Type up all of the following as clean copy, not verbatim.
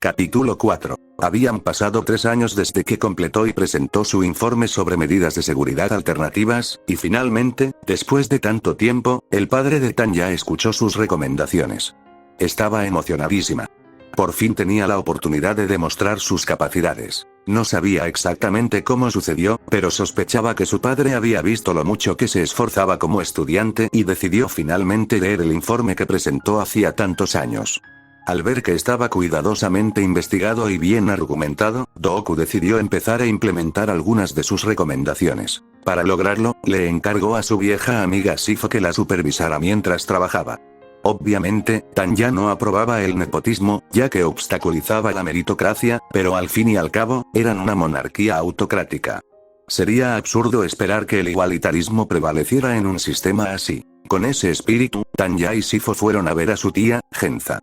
Capítulo 4. Habían pasado 3 años desde que completó y presentó su informe sobre medidas de seguridad alternativas, y finalmente, después de tanto tiempo, el padre de Tanya escuchó sus recomendaciones. Estaba emocionadísima. Por fin tenía la oportunidad de demostrar sus capacidades. No sabía exactamente cómo sucedió, pero sospechaba que su padre había visto lo mucho que se esforzaba como estudiante y decidió finalmente leer el informe que presentó hacía tantos años. Al ver que estaba cuidadosamente investigado y bien argumentado, Doku decidió empezar a implementar algunas de sus recomendaciones. Para lograrlo, le encargó a su vieja amiga Sifo que la supervisara mientras trabajaba. Obviamente, Tanya no aprobaba el nepotismo, ya que obstaculizaba la meritocracia, pero al fin y al cabo, eran una monarquía autocrática. Sería absurdo esperar que el igualitarismo prevaleciera en un sistema así. Con ese espíritu, Tanya y Sifo fueron a ver a su tía, Genza.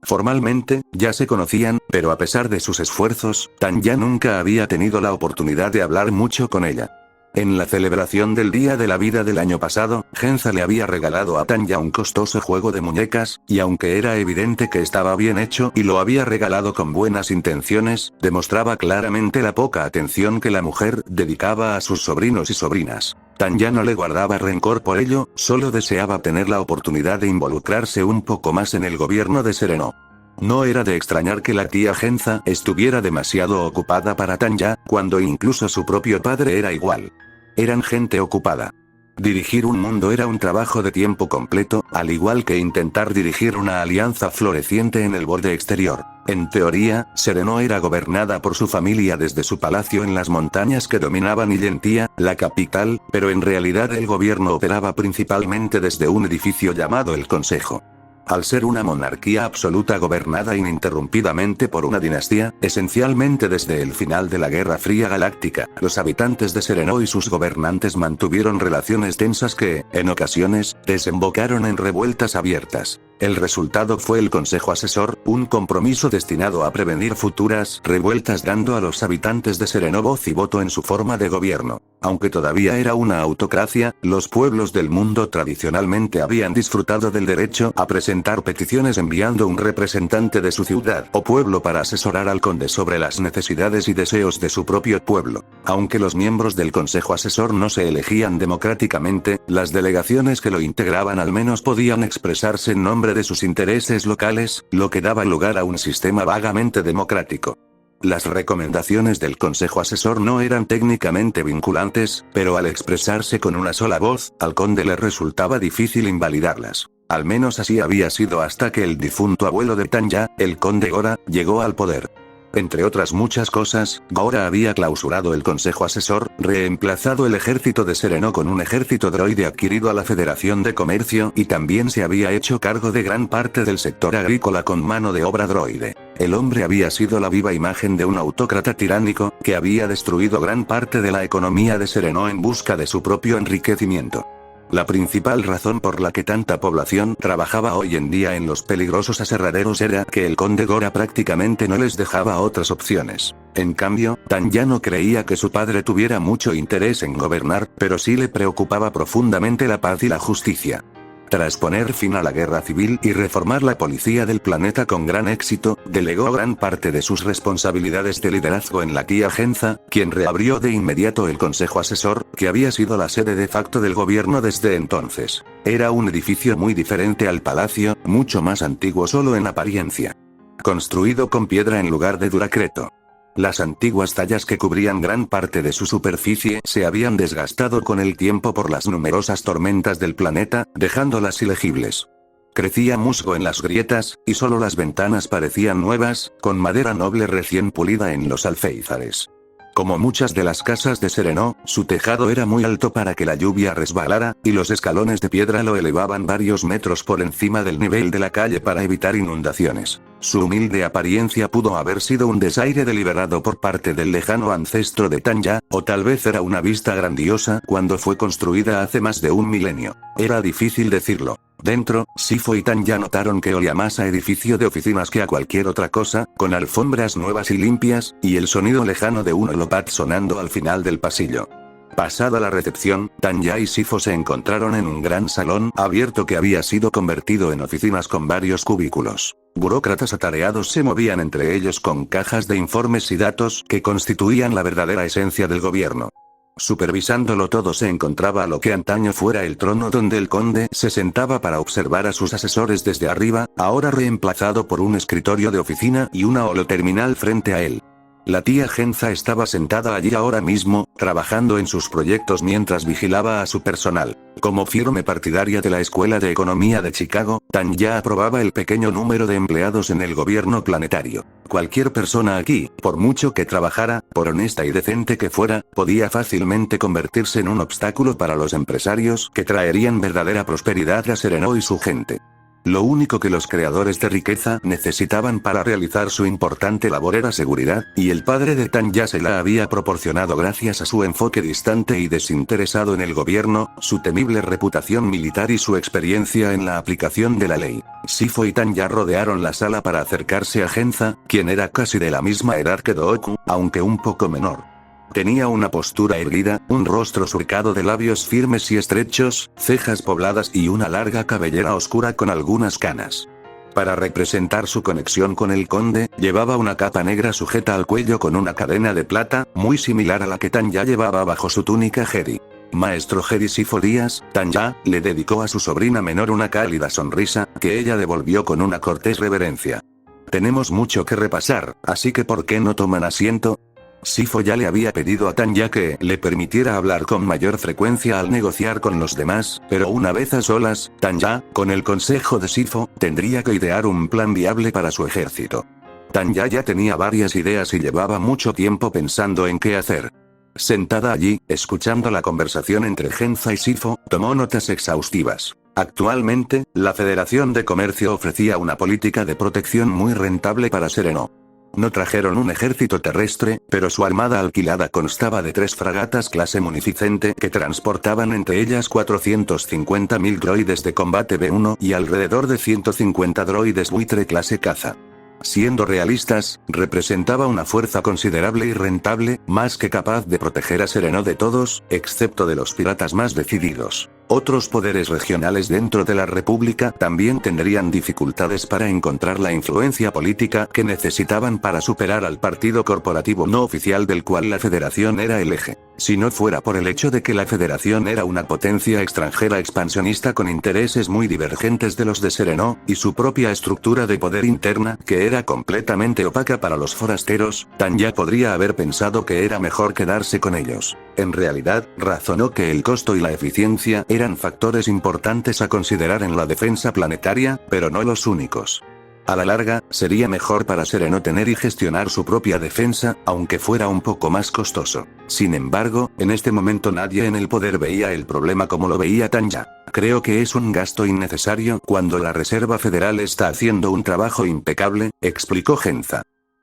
Formalmente, ya se conocían, pero a pesar de sus esfuerzos, Tanya nunca había tenido la oportunidad de hablar mucho con ella. En la celebración del Día de la Vida del año pasado, Genza le había regalado a Tanya un costoso juego de muñecas, y aunque era evidente que estaba bien hecho y lo había regalado con buenas intenciones, demostraba claramente la poca atención que la mujer dedicaba a sus sobrinos y sobrinas. Tanya no le guardaba rencor por ello, solo deseaba tener la oportunidad de involucrarse un poco más en el gobierno de Sereno. No era de extrañar que la tía Genza estuviera demasiado ocupada para Tanya, cuando incluso su propio padre era igual. Eran gente ocupada. Dirigir un mundo era un trabajo de tiempo completo, al igual que intentar dirigir una alianza floreciente en el borde exterior. En teoría, Sereno era gobernada por su familia desde su palacio en las montañas que dominaban Illentia, la capital, pero en realidad el gobierno operaba principalmente desde un edificio llamado el Consejo. Al ser una monarquía absoluta gobernada ininterrumpidamente por una dinastía, esencialmente desde el final de la Guerra Fría Galáctica, los habitantes de Sereno y sus gobernantes mantuvieron relaciones tensas que, en ocasiones, desembocaron en revueltas abiertas. El resultado fue el Consejo Asesor, un compromiso destinado a prevenir futuras revueltas dando a los habitantes de Sereno voz y voto en su forma de gobierno. Aunque todavía era una autocracia, los pueblos del mundo tradicionalmente habían disfrutado del derecho a presentar peticiones enviando un representante de su ciudad o pueblo para asesorar al conde sobre las necesidades y deseos de su propio pueblo. Aunque los miembros del Consejo Asesor no se elegían democráticamente, las delegaciones que lo integraban al menos podían expresarse en nombre de sus intereses locales, lo que daba lugar a un sistema vagamente democrático. Las recomendaciones del Consejo Asesor no eran técnicamente vinculantes, pero al expresarse con una sola voz, al conde le resultaba difícil invalidarlas. Al menos así había sido hasta que el difunto abuelo de Tanya, el conde Gora, llegó al poder. Entre otras muchas cosas, Gora había clausurado el Consejo Asesor, reemplazado el ejército de Sereno con un ejército droide adquirido a la Federación de Comercio y también se había hecho cargo de gran parte del sector agrícola con mano de obra droide. El hombre había sido la viva imagen de un autócrata tiránico, que había destruido gran parte de la economía de Sereno en busca de su propio enriquecimiento. La principal razón por la que tanta población trabajaba hoy en día en los peligrosos aserraderos era que el conde Gora prácticamente no les dejaba otras opciones. En cambio, Tanya no creía que su padre tuviera mucho interés en gobernar, pero sí le preocupaba profundamente la paz y la justicia. Tras poner fin a la guerra civil y reformar la policía del planeta con gran éxito, delegó gran parte de sus responsabilidades de liderazgo en la tía Genza, quien reabrió de inmediato el Consejo Asesor, que había sido la sede de facto del gobierno desde entonces. Era un edificio muy diferente al palacio, mucho más antiguo solo en apariencia. Construido con piedra en lugar de duracreto. Las antiguas tallas que cubrían gran parte de su superficie se habían desgastado con el tiempo por las numerosas tormentas del planeta, dejándolas ilegibles. Crecía musgo en las grietas, y solo las ventanas parecían nuevas, con madera noble recién pulida en los alféizares. Como muchas de las casas de Sereno, su tejado era muy alto para que la lluvia resbalara, y los escalones de piedra lo elevaban varios metros por encima del nivel de la calle para evitar inundaciones. Su humilde apariencia pudo haber sido un desaire deliberado por parte del lejano ancestro de Tanya, o tal vez era una vista grandiosa cuando fue construida hace más de un milenio. Era difícil decirlo. Dentro, Sifo y Tanya notaron que olía más a edificio de oficinas que a cualquier otra cosa, con alfombras nuevas y limpias, y el sonido lejano de un holopat sonando al final del pasillo. Pasada la recepción, Tanya y Sifo se encontraron en un gran salón abierto que había sido convertido en oficinas con varios cubículos. Burócratas atareados se movían entre ellos con cajas de informes y datos que constituían la verdadera esencia del gobierno. Supervisándolo todo se encontraba lo que antaño fuera el trono donde el conde se sentaba para observar a sus asesores desde arriba, ahora reemplazado por un escritorio de oficina y una holoterminal frente a él. La tía Genza estaba sentada allí ahora mismo, trabajando en sus proyectos mientras vigilaba a su personal. Como firme partidaria de la Escuela de Economía de Chicago, Tanya aprobaba el pequeño número de empleados en el gobierno planetario. Cualquier persona aquí, por mucho que trabajara, por honesta y decente que fuera, podía fácilmente convertirse en un obstáculo para los empresarios que traerían verdadera prosperidad a Sereno y su gente. Lo único que los creadores de riqueza necesitaban para realizar su importante labor era seguridad, y el padre de Tanya se la había proporcionado gracias a su enfoque distante y desinteresado en el gobierno, su temible reputación militar y su experiencia en la aplicación de la ley. Sifo y Tanya rodearon la sala para acercarse a Genza, quien era casi de la misma edad que Dooku, aunque un poco menor. Tenía una postura erguida, un rostro surcado de labios firmes y estrechos, cejas pobladas y una larga cabellera oscura con algunas canas. Para representar su conexión con el conde, llevaba una capa negra sujeta al cuello con una cadena de plata, muy similar a la que Tanya llevaba bajo su túnica Jedi. Maestro Jedi Sifo Díaz, Tanya le dedicó a su sobrina menor una cálida sonrisa, que ella devolvió con una cortés reverencia. Tenemos mucho que repasar, así que ¿por qué no toman asiento? Sifo ya le había pedido a Tanya que le permitiera hablar con mayor frecuencia al negociar con los demás, pero una vez a solas, Tanya, con el consejo de Sifo, tendría que idear un plan viable para su ejército. Tanya ya tenía varias ideas y llevaba mucho tiempo pensando en qué hacer. Sentada allí, escuchando la conversación entre Genza y Sifo, tomó notas exhaustivas. Actualmente, la Federación de Comercio ofrecía una política de protección muy rentable para Sereno. No trajeron un ejército terrestre, pero su armada alquilada constaba de 3 fragatas clase Munificente que transportaban entre ellas 450.000 droides de combate B1 y alrededor de 150 droides buitre clase caza. Siendo realistas, representaba una fuerza considerable y rentable, más que capaz de proteger a Sereno de todos, excepto de los piratas más decididos. Otros poderes regionales dentro de la República también tendrían dificultades para encontrar la influencia política que necesitaban para superar al partido corporativo no oficial del cual la Federación era el eje. Si no fuera por el hecho de que la Federación era una potencia extranjera expansionista con intereses muy divergentes de los de Sereno, y su propia estructura de poder interna, que era completamente opaca para los forasteros, Tanya podría haber pensado que era mejor quedarse con ellos. En realidad, razonó que el costo y la eficiencia eran factores importantes a considerar en la defensa planetaria, pero no los únicos. A la larga, sería mejor para Sereno tener y gestionar su propia defensa, aunque fuera un poco más costoso. Sin embargo, en este momento nadie en el poder veía el problema como lo veía Tanya. Creo que es un gasto innecesario cuando la Reserva Federal está haciendo un trabajo impecable, explicó Genza.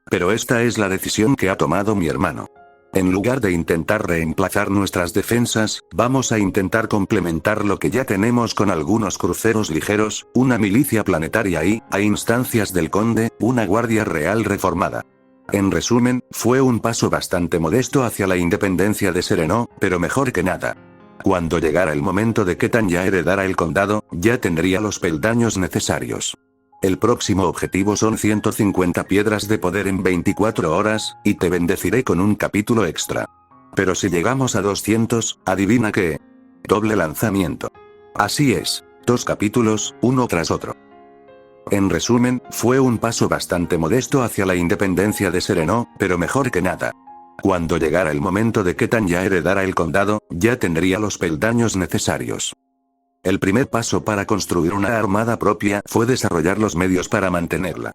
Pero esta es la decisión que ha tomado mi hermano. En lugar de intentar reemplazar nuestras defensas, vamos a intentar complementar lo que ya tenemos con algunos cruceros ligeros, una milicia planetaria y, a instancias del conde, una guardia real reformada. En resumen, fue un paso bastante modesto hacia la independencia de Sereno, pero mejor que nada. Cuando llegara el momento de que Tanya heredara el condado, ya tendría los peldaños necesarios. El próximo objetivo son 150 piedras de poder en 24 horas, y te bendeciré con un capítulo extra. Pero si llegamos a 200, adivina qué. Doble lanzamiento. Así es, 2 capítulos, uno tras otro. En resumen, fue un paso bastante modesto hacia la independencia de Sereno, pero mejor que nada. Cuando llegara el momento de que Tanya heredara el condado, ya tendría los peldaños necesarios. El primer paso para construir una armada propia fue desarrollar los medios para mantenerla.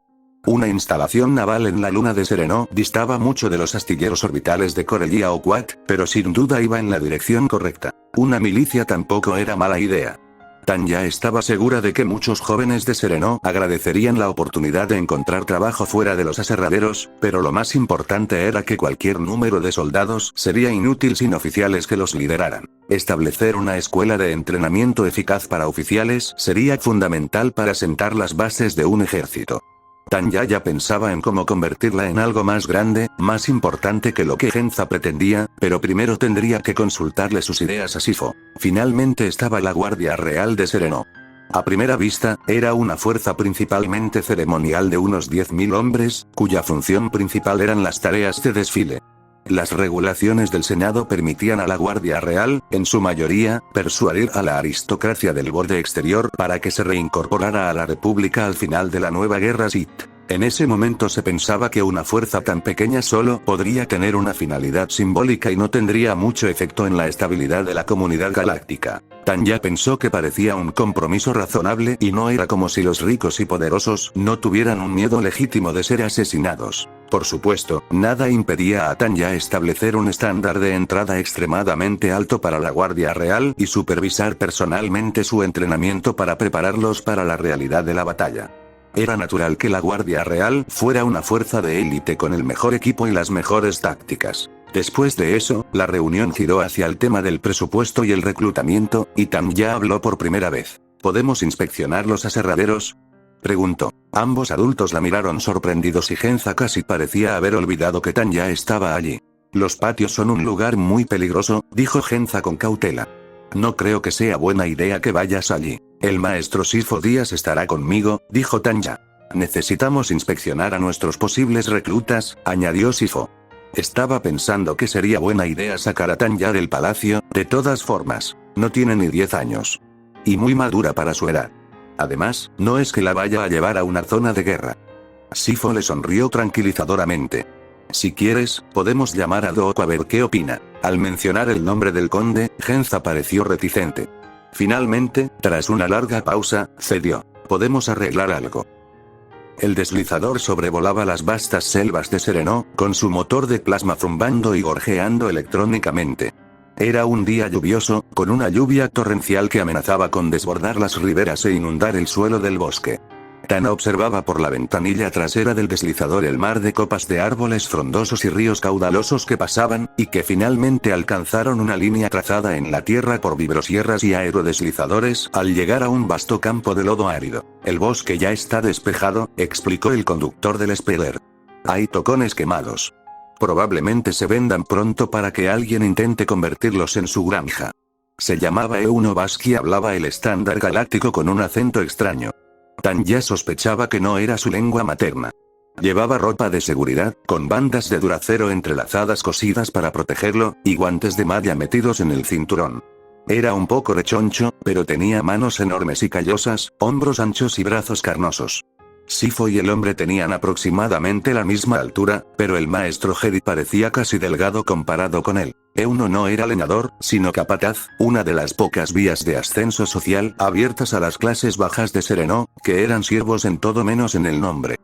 Una instalación naval en la luna de Sereno distaba mucho de los astilleros orbitales de Corellia o Quat, pero sin duda iba en la dirección correcta. Una milicia tampoco era mala idea. Tanya estaba segura de que muchos jóvenes de Sereno agradecerían la oportunidad de encontrar trabajo fuera de los aserraderos, pero lo más importante era que cualquier número de soldados sería inútil sin oficiales que los lideraran. Establecer una escuela de entrenamiento eficaz para oficiales sería fundamental para sentar las bases de un ejército. Tanya ya pensaba en cómo convertirla en algo más grande, más importante que lo que Genza pretendía, pero primero tendría que consultarle sus ideas a Sifo. Finalmente estaba la Guardia Real de Sereno. A primera vista, era una fuerza principalmente ceremonial de unos 10.000 hombres, cuya función principal eran las tareas de desfile. Las regulaciones del Senado permitían a la Guardia Real, en su mayoría, persuadir a la aristocracia del borde exterior para que se reincorporara a la República al final de la nueva guerra Sith. En ese momento se pensaba que una fuerza tan pequeña solo podría tener una finalidad simbólica y no tendría mucho efecto en la estabilidad de la comunidad galáctica. Tanya pensó que parecía un compromiso razonable y no era como si los ricos y poderosos no tuvieran un miedo legítimo de ser asesinados. Por supuesto, nada impedía a Tanya establecer un estándar de entrada extremadamente alto para la Guardia Real y supervisar personalmente su entrenamiento para prepararlos para la realidad de la batalla. Era natural que la Guardia Real fuera una fuerza de élite con el mejor equipo y las mejores tácticas. Después de eso, la reunión giró hacia el tema del presupuesto y el reclutamiento, y Tanya habló por primera vez. ¿Podemos inspeccionar los aserraderos?, preguntó. Ambos adultos la miraron sorprendidos y Genza casi parecía haber olvidado que Tanya estaba allí. Los patios son un lugar muy peligroso, dijo Genza con cautela. No creo que sea buena idea que vayas allí. El maestro Sifo Díaz estará conmigo, dijo Tanya. Necesitamos inspeccionar a nuestros posibles reclutas, añadió Sifo. Estaba pensando que sería buena idea sacar a Tanya del palacio, de todas formas. No tiene ni 10 años. Y muy madura para su edad. Además, no es que la vaya a llevar a una zona de guerra. Sifo le sonrió tranquilizadoramente. Si quieres, podemos llamar a Dooko a ver qué opina. Al mencionar el nombre del conde, Genza pareció reticente. Finalmente, tras una larga pausa, cedió. Podemos arreglar algo. El deslizador sobrevolaba las vastas selvas de Sereno, con su motor de plasma zumbando y gorjeando electrónicamente. Era un día lluvioso, con una lluvia torrencial que amenazaba con desbordar las riberas e inundar el suelo del bosque. Tana observaba por la ventanilla trasera del deslizador el mar de copas de árboles frondosos y ríos caudalosos que pasaban, y que finalmente alcanzaron una línea trazada en la tierra por vibrosierras y aerodeslizadores al llegar a un vasto campo de lodo árido. El bosque ya está despejado, explicó el conductor del Speeder. Hay tocones quemados. Probablemente se vendan pronto para que alguien intente convertirlos en su granja. Se llamaba Euno Baski y hablaba el estándar galáctico con un acento extraño. Tanya sospechaba que no era su lengua materna. Llevaba ropa de seguridad, con bandas de duracero entrelazadas cosidas para protegerlo, y guantes de malla metidos en el cinturón. Era un poco rechoncho, pero tenía manos enormes y callosas, hombros anchos y brazos carnosos. Sifo y el hombre tenían aproximadamente la misma altura, pero el maestro Jedi parecía casi delgado comparado con él. Euno no era leñador, sino capataz, una de las pocas vías de ascenso social abiertas a las clases bajas de Sereno, que eran siervos en todo menos en el nombre.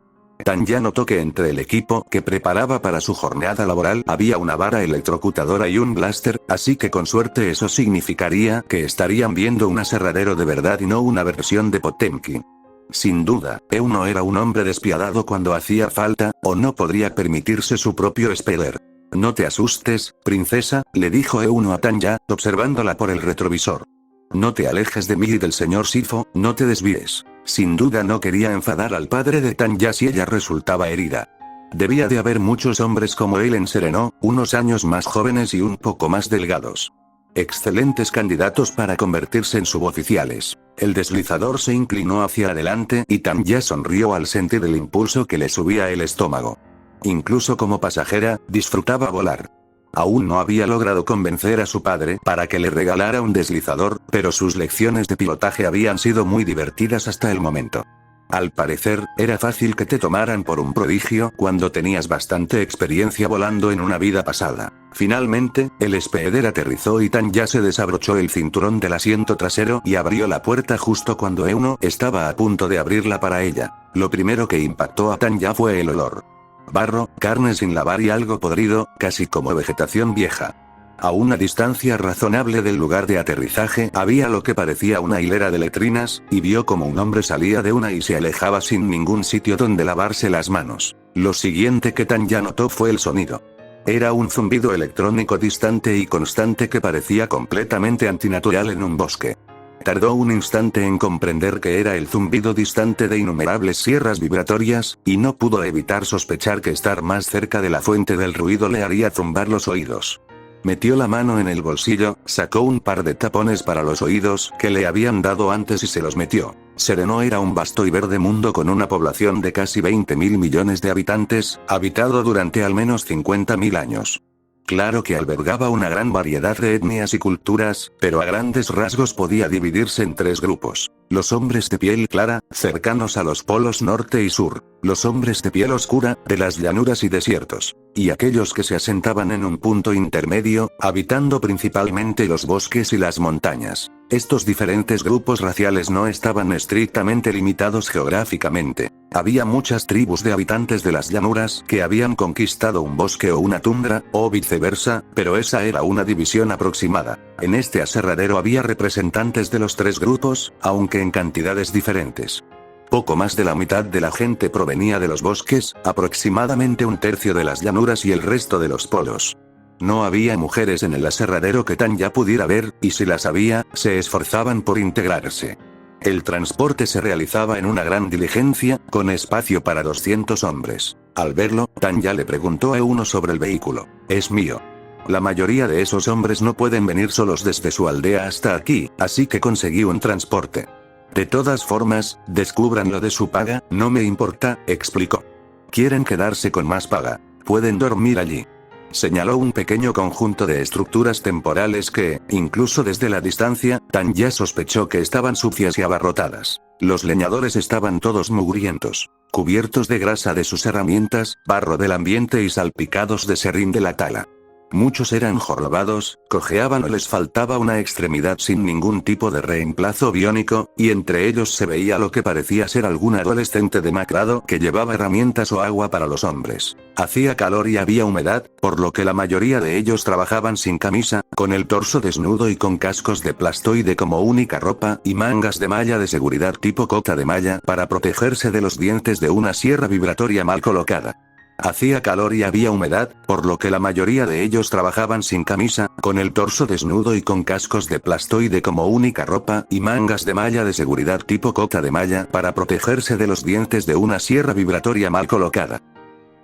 Tanya notó que entre el equipo que preparaba para su jornada laboral había una vara electrocutadora y un blaster, así que con suerte eso significaría que estarían viendo un aserradero de verdad y no una versión de Potemkin. Sin duda, Euno era un hombre despiadado cuando hacía falta, o no podría permitirse su propio Speeder. No te asustes, princesa, le dijo Euno a Tanya, observándola por el retrovisor. No te alejes de mí y del señor Sifo, no te desvíes. Sin duda no quería enfadar al padre de Tanya si ella resultaba herida. Debía de haber muchos hombres como él en Sereno, unos años más jóvenes y un poco más delgados. Excelentes candidatos para convertirse en suboficiales. El deslizador se inclinó hacia adelante y Tanya sonrió al sentir el impulso que le subía el estómago. Incluso como pasajera, disfrutaba volar. Aún no había logrado convencer a su padre para que le regalara un deslizador, pero sus lecciones de pilotaje habían sido muy divertidas hasta el momento. Al parecer, era fácil que te tomaran por un prodigio cuando tenías bastante experiencia volando en una vida pasada. Finalmente, el Speeder aterrizó y Tanya se desabrochó el cinturón del asiento trasero y abrió la puerta justo cuando Euno estaba a punto de abrirla para ella. Lo primero que impactó a Tanya fue el olor. Barro, carne sin lavar y algo podrido, casi como vegetación vieja. A una distancia razonable del lugar de aterrizaje había lo que parecía una hilera de letrinas, y vio como un hombre salía de una y se alejaba sin ningún sitio donde lavarse las manos. Lo siguiente que Tanya notó fue el sonido. Era un zumbido electrónico distante y constante que parecía completamente antinatural en un bosque. Tardó un instante en comprender que era el zumbido distante de innumerables sierras vibratorias, y no pudo evitar sospechar que estar más cerca de la fuente del ruido le haría zumbar los oídos. Metió la mano en el bolsillo, sacó un par de tapones para los oídos que le habían dado antes y se los metió. Sereno era un vasto y verde mundo con una población de casi 20.000 millones de habitantes, habitado durante al menos 50.000 años. Claro que albergaba una gran variedad de etnias y culturas, pero a grandes rasgos podía dividirse en tres grupos. Los hombres de piel clara, cercanos a los polos norte y sur. Los hombres de piel oscura, de las llanuras y desiertos. Y aquellos que se asentaban en un punto intermedio, habitando principalmente los bosques y las montañas. Estos diferentes grupos raciales no estaban estrictamente limitados geográficamente. Había muchas tribus de habitantes de las llanuras que habían conquistado un bosque o una tundra, o viceversa, pero esa era una división aproximada. En este aserradero había representantes de los tres grupos, aunque en cantidades diferentes. Poco más de la mitad de la gente provenía de los bosques, aproximadamente un tercio de las llanuras y el resto de los polos. No había mujeres en el aserradero que Tanya pudiera ver, y si las había, se esforzaban por integrarse. El transporte se realizaba en una gran diligencia, con espacio para 200 hombres. Al verlo, Tanya le preguntó a uno sobre el vehículo. «Es mío. La mayoría de esos hombres no pueden venir solos desde su aldea hasta aquí, así que conseguí un transporte. De todas formas, descubran lo de su paga, no me importa», explicó. «Quieren quedarse con más paga. Pueden dormir allí». Señaló un pequeño conjunto de estructuras temporales que, incluso desde la distancia, Tanya sospechó que estaban sucias y abarrotadas. Los leñadores estaban todos mugrientos, cubiertos de grasa de sus herramientas, barro del ambiente y salpicados de serrín de la tala. Muchos eran jorobados, cojeaban o les faltaba una extremidad sin ningún tipo de reemplazo biónico, y entre ellos se veía lo que parecía ser algún adolescente demacrado que llevaba herramientas o agua para los hombres. Hacía calor y había humedad, por lo que la mayoría de ellos trabajaban sin camisa, con el torso desnudo y con cascos de plastoide como única ropa, y mangas de malla de seguridad tipo cota de malla para protegerse de los dientes de una sierra vibratoria mal colocada. Hacía calor y había humedad, por lo que la mayoría de ellos trabajaban sin camisa, con el torso desnudo y con cascos de plastoide como única ropa, y mangas de malla de seguridad tipo cota de malla para protegerse de los dientes de una sierra vibratoria mal colocada.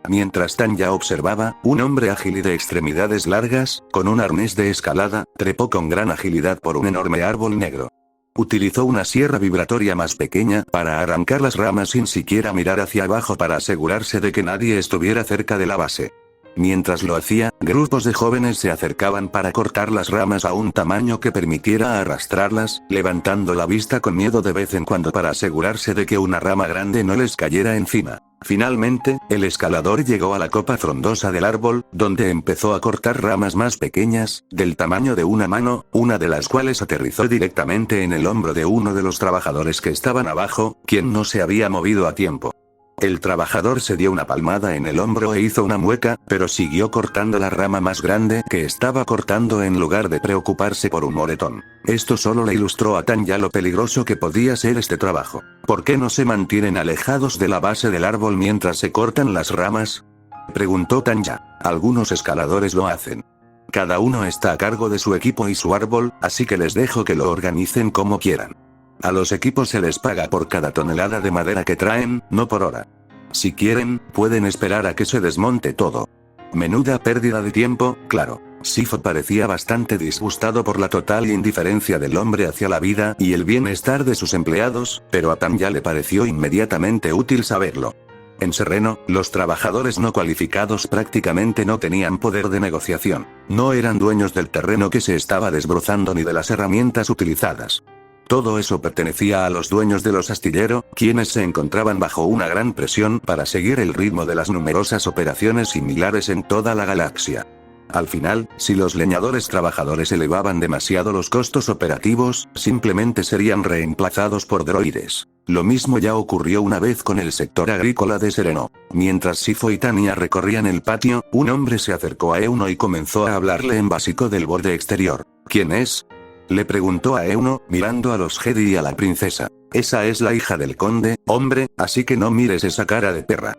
Mientras Tanya observaba, un hombre ágil y de extremidades largas, con un arnés de escalada, trepó con gran agilidad por un enorme árbol negro. Utilizó una sierra vibratoria más pequeña para arrancar las ramas sin siquiera mirar hacia abajo para asegurarse de que nadie estuviera cerca de la base. Mientras lo hacía, grupos de jóvenes se acercaban para cortar las ramas a un tamaño que permitiera arrastrarlas, levantando la vista con miedo de vez en cuando para asegurarse de que una rama grande no les cayera encima. Finalmente, el escalador llegó a la copa frondosa del árbol, donde empezó a cortar ramas más pequeñas, del tamaño de una mano, una de las cuales aterrizó directamente en el hombro de uno de los trabajadores que estaban abajo, quien no se había movido a tiempo. El trabajador se dio una palmada en el hombro e hizo una mueca, pero siguió cortando la rama más grande que estaba cortando en lugar de preocuparse por un moretón. Esto solo le ilustró a Tanya lo peligroso que podía ser este trabajo. ¿Por qué no se mantienen alejados de la base del árbol mientras se cortan las ramas?, preguntó Tanya. Algunos escaladores lo hacen. Cada uno está a cargo de su equipo y su árbol, así que les dejo que lo organicen como quieran. A los equipos se les paga por cada tonelada de madera que traen, no por hora. Si quieren, pueden esperar a que se desmonte todo. Menuda pérdida de tiempo, claro. Sifo parecía bastante disgustado por la total indiferencia del hombre hacia la vida y el bienestar de sus empleados, pero a Tanya le pareció inmediatamente útil saberlo. En Sereno, los trabajadores no cualificados prácticamente no tenían poder de negociación. No eran dueños del terreno que se estaba desbrozando ni de las herramientas utilizadas. Todo eso pertenecía a los dueños de los astilleros, quienes se encontraban bajo una gran presión para seguir el ritmo de las numerosas operaciones similares en toda la galaxia. Al final, si los leñadores trabajadores elevaban demasiado los costos operativos, simplemente serían reemplazados por droides. Lo mismo ya ocurrió una vez con el sector agrícola de Sereno. Mientras Sifo y Tanya recorrían el patio, un hombre se acercó a Euno y comenzó a hablarle en básico del borde exterior. ¿Quién es?, le preguntó a Euno, mirando a los Jedi y a la princesa. Esa es la hija del conde, hombre, así que no mires esa cara de perra.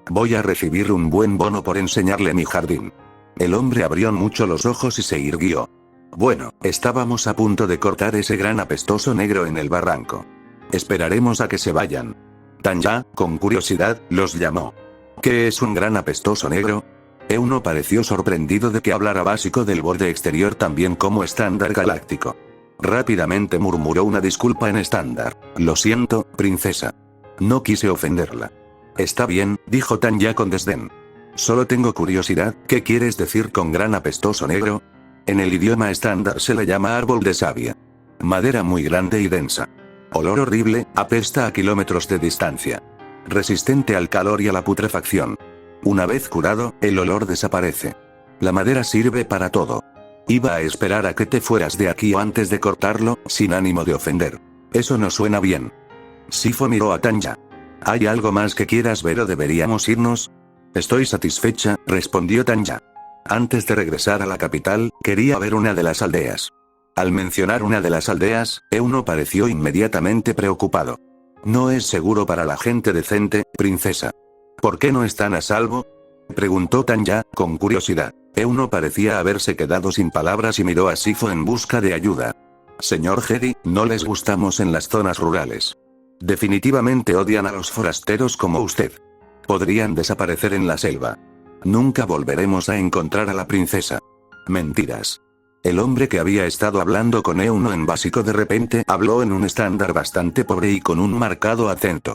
Voy a recibir un buen bono por enseñarle mi jardín. El hombre abrió mucho los ojos y se irguió. Bueno, estábamos a punto de cortar ese gran apestoso negro en el barranco. Esperaremos a que se vayan. Tanya, con curiosidad, los llamó. ¿Qué es un gran apestoso negro? Euno pareció sorprendido de que hablara básico del borde exterior también como estándar galáctico. Rápidamente murmuró una disculpa en estándar. Lo siento, princesa. No quise ofenderla. Está bien, dijo Tanya con desdén. Solo tengo curiosidad, ¿qué quieres decir con gran apestoso negro? En el idioma estándar se le llama árbol de savia. Madera muy grande y densa. Olor horrible, apesta a kilómetros de distancia. Resistente al calor y a la putrefacción. Una vez curado, el olor desaparece. La madera sirve para todo. Iba a esperar a que te fueras de aquí antes de cortarlo, sin ánimo de ofender. Eso no suena bien. Sifo miró a Tanya. ¿Hay algo más que quieras ver o deberíamos irnos? Estoy satisfecha, respondió Tanya. Antes de regresar a la capital, quería ver una de las aldeas. Al mencionar una de las aldeas, Euno pareció inmediatamente preocupado. No es seguro para la gente decente, princesa. ¿Por qué no están a salvo? Preguntó Tanya, con curiosidad. Euno parecía haberse quedado sin palabras y miró a Sifo en busca de ayuda. Señor Jedi, no les gustamos en las zonas rurales. Definitivamente odian a los forasteros como usted. Podrían desaparecer en la selva. Nunca volveremos a encontrar a la princesa. Mentiras. El hombre que había estado hablando con Euno en básico de repente habló en un estándar bastante pobre y con un marcado acento.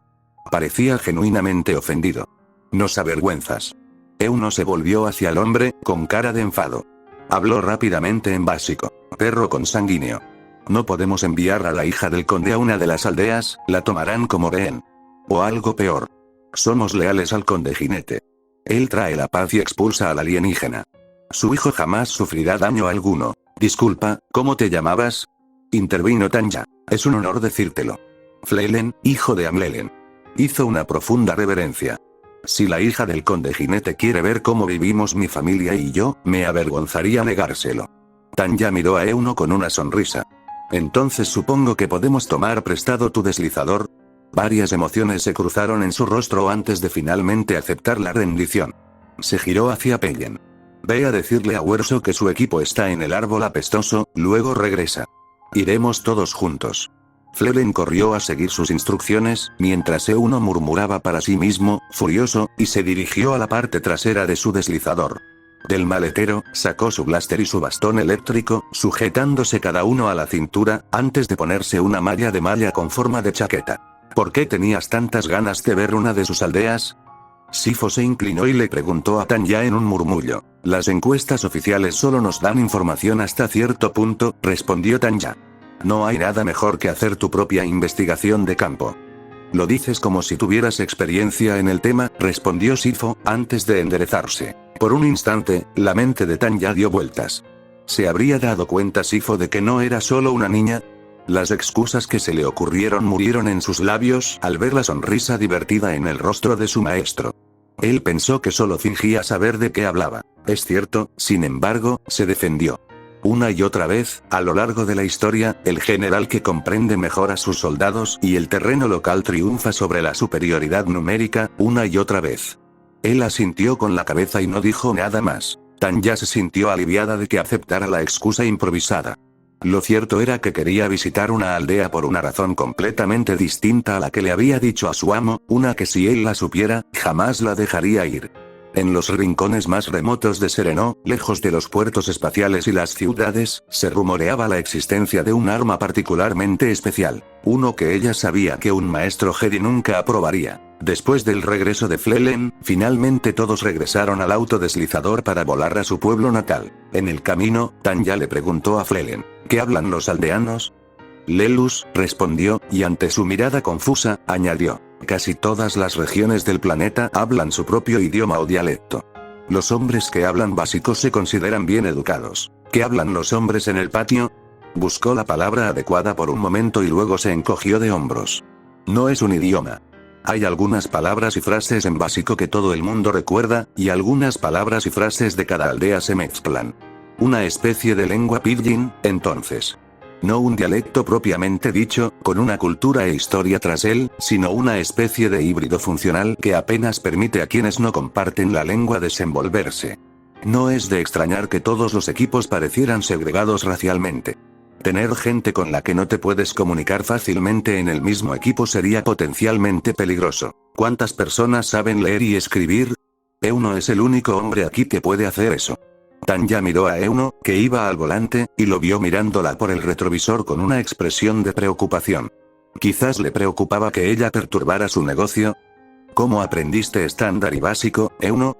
Parecía genuinamente ofendido. Nos avergüenzas. Euno se volvió hacia el hombre, con cara de enfado. Habló rápidamente en básico. Perro consanguíneo. No podemos enviar a la hija del conde a una de las aldeas, la tomarán como rehén. O algo peor. Somos leales al conde jinete. Él trae la paz y expulsa al alienígena. Su hijo jamás sufrirá daño alguno. Disculpa, ¿cómo te llamabas? Intervino Tanya. Es un honor decírtelo. Flelen, hijo de Amlelen. Hizo una profunda reverencia. Si la hija del conde jinete quiere ver cómo vivimos mi familia y yo, me avergonzaría negárselo. Tanya miró a Euno con una sonrisa. Entonces supongo que podemos tomar prestado tu deslizador. Varias emociones se cruzaron en su rostro antes de finalmente aceptar la rendición. Se giró hacia Pellen. Ve a decirle a Huerso que su equipo está en el árbol apestoso, luego regresa. Iremos todos juntos. Flelen corrió a seguir sus instrucciones, mientras Euno murmuraba para sí mismo, furioso, y se dirigió a la parte trasera de su deslizador. Del maletero, sacó su blaster y su bastón eléctrico, sujetándose cada uno a la cintura, antes de ponerse una malla de malla con forma de chaqueta. ¿Por qué tenías tantas ganas de ver una de sus aldeas? Sifo se inclinó y le preguntó a Tanya en un murmullo. Las encuestas oficiales solo nos dan información hasta cierto punto, respondió Tanya. No hay nada mejor que hacer tu propia investigación de campo. Lo dices como si tuvieras experiencia en el tema, respondió Sifo, antes de enderezarse. Por un instante, la mente de Tanya dio vueltas. ¿Se habría dado cuenta Sifo de que no era solo una niña? Las excusas que se le ocurrieron murieron en sus labios al ver la sonrisa divertida en el rostro de su maestro. Él pensó que solo fingía saber de qué hablaba. Es cierto, sin embargo, se defendió. Una y otra vez, a lo largo de la historia, el general que comprende mejor a sus soldados y el terreno local triunfa sobre la superioridad numérica, una y otra vez. Él asintió con la cabeza y no dijo nada más. Tanya se sintió aliviada de que aceptara la excusa improvisada. Lo cierto era que quería visitar una aldea por una razón completamente distinta a la que le había dicho a su amo, una que si él la supiera, jamás la dejaría ir. En los rincones más remotos de Serenó, lejos de los puertos espaciales y las ciudades, se rumoreaba la existencia de un arma particularmente especial, uno que ella sabía que un maestro Jedi nunca aprobaría. Después del regreso de Flelen, finalmente todos regresaron al autodeslizador para volar a su pueblo natal. En el camino, Tanya le preguntó a Flelen, ¿qué hablan los aldeanos? Lelus, respondió, y ante su mirada confusa, añadió, casi todas las regiones del planeta hablan su propio idioma o dialecto. Los hombres que hablan básico se consideran bien educados. ¿Qué hablan los hombres en el patio? Buscó la palabra adecuada por un momento y luego se encogió de hombros. No es un idioma. Hay algunas palabras y frases en básico que todo el mundo recuerda, y algunas palabras y frases de cada aldea se mezclan. Una especie de lengua pidgin, entonces. No un dialecto propiamente dicho, con una cultura e historia tras él, sino una especie de híbrido funcional que apenas permite a quienes no comparten la lengua desenvolverse. No es de extrañar que todos los equipos parecieran segregados racialmente. Tener gente con la que no te puedes comunicar fácilmente en el mismo equipo sería potencialmente peligroso. ¿Cuántas personas saben leer y escribir? Euno es el único hombre aquí que puede hacer eso. Tanya miró a Euno, que iba al volante, y lo vio mirándola por el retrovisor con una expresión de preocupación. Quizás le preocupaba que ella perturbara su negocio. ¿Cómo aprendiste estándar y básico, Euno?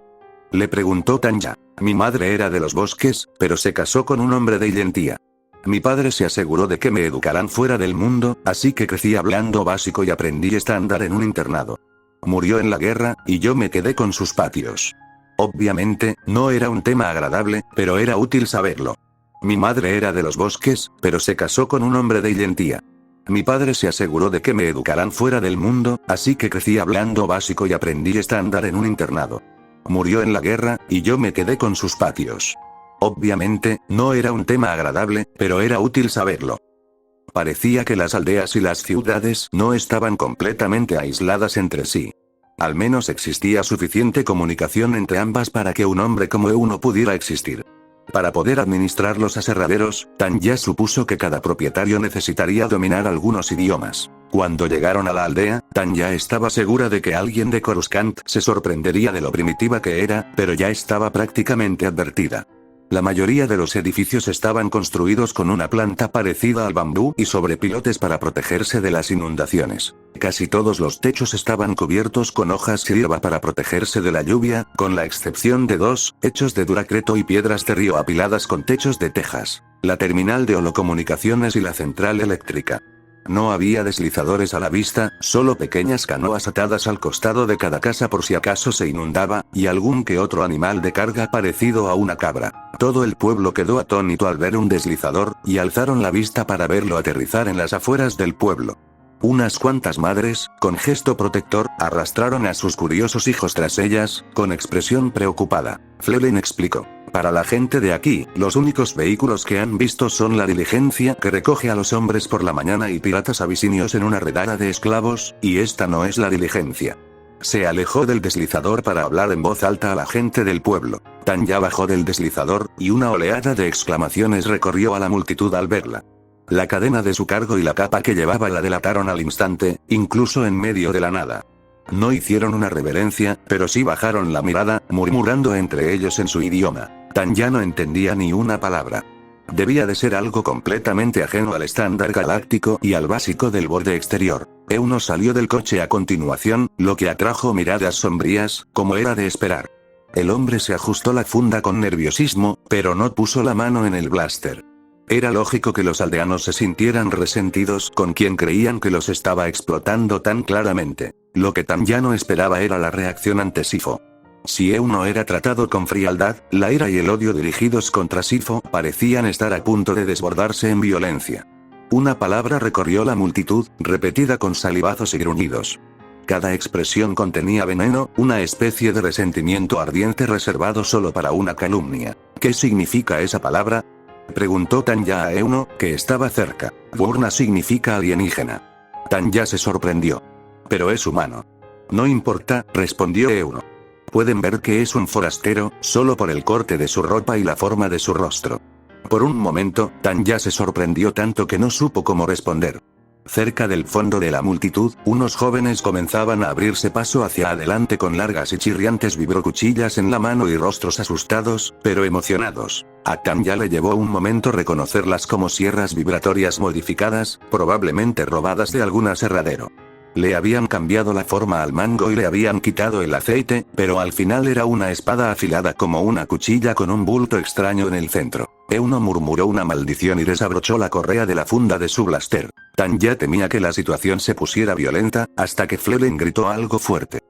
Le preguntó Tanya. Mi madre era de los bosques, pero se casó con un hombre de Ilentía. Mi padre se aseguró de que me educaran fuera del mundo, así que crecí hablando básico y aprendí estándar en un internado. Murió en la guerra, y yo me quedé con sus patios. Obviamente, no era un tema agradable, pero era útil saberlo. Mi madre era de los bosques, pero se casó con un hombre de Ilentía. Mi padre se aseguró de que me educaran fuera del mundo, así que crecí hablando básico y aprendí estándar en un internado. Murió en la guerra, y yo me quedé con sus patios. Obviamente, no era un tema agradable, pero era útil saberlo. Parecía que las aldeas y las ciudades no estaban completamente aisladas entre sí. Al menos existía suficiente comunicación entre ambas para que un hombre como Euno pudiera existir. Para poder administrar los aserraderos, Tanya supuso que cada propietario necesitaría dominar algunos idiomas. Cuando llegaron a la aldea, Tanya estaba segura de que alguien de Coruscant se sorprendería de lo primitiva que era, pero ya estaba prácticamente advertida. La mayoría de los edificios estaban construidos con una planta parecida al bambú y sobre pilotes para protegerse de las inundaciones. Casi todos los techos estaban cubiertos con hojas y hierba para protegerse de la lluvia, con la excepción de dos, hechos de duracreto y piedras de río apiladas con techos de tejas, la terminal de holocomunicaciones y la central eléctrica. No había deslizadores a la vista, solo pequeñas canoas atadas al costado de cada casa por si acaso se inundaba, y algún que otro animal de carga parecido a una cabra. Todo el pueblo quedó atónito al ver un deslizador, y alzaron la vista para verlo aterrizar en las afueras del pueblo. Unas cuantas madres, con gesto protector, arrastraron a sus curiosos hijos tras ellas, con expresión preocupada. Fleven explicó. Para la gente de aquí, los únicos vehículos que han visto son la diligencia que recoge a los hombres por la mañana y piratas abisinios en una redada de esclavos, y esta no es la diligencia. Se alejó del deslizador para hablar en voz alta a la gente del pueblo. Tanya bajó del deslizador, y una oleada de exclamaciones recorrió a la multitud al verla. La cadena de su cargo y la capa que llevaba la delataron al instante, incluso en medio de la nada. No hicieron una reverencia, pero sí bajaron la mirada, murmurando entre ellos en su idioma. Tanya no entendía ni una palabra. Debía de ser algo completamente ajeno al estándar galáctico y al básico del borde exterior. Euno salió del coche a continuación, lo que atrajo miradas sombrías, como era de esperar. El hombre se ajustó la funda con nerviosismo, pero no puso la mano en el blaster. Era lógico que los aldeanos se sintieran resentidos con quien creían que los estaba explotando tan claramente. Lo que Tanya no esperaba era la reacción ante Sifo. Si Euno era tratado con frialdad, la ira y el odio dirigidos contra Sifo parecían estar a punto de desbordarse en violencia. Una palabra recorrió la multitud, repetida con salivazos y gruñidos. Cada expresión contenía veneno, una especie de resentimiento ardiente reservado solo para una calumnia. ¿Qué significa esa palabra?, preguntó Tanya a Euno, que estaba cerca. Burna significa alienígena. Tanya se sorprendió. Pero es humano. No importa, respondió Euno. Pueden ver que es un forastero, solo por el corte de su ropa y la forma de su rostro. Por un momento, Tanya se sorprendió tanto que no supo cómo responder. Cerca del fondo de la multitud, unos jóvenes comenzaban a abrirse paso hacia adelante con largas y chirriantes vibrocuchillas en la mano y rostros asustados, pero emocionados. A Tanya le llevó un momento reconocerlas como sierras vibratorias modificadas, probablemente robadas de algún aserradero. Le habían cambiado la forma al mango y le habían quitado el aceite, pero al final era una espada afilada como una cuchilla con un bulto extraño en el centro. Euno murmuró una maldición y desabrochó la correa de la funda de su blaster. Tanya temía que la situación se pusiera violenta, hasta que Fleven gritó algo fuerte.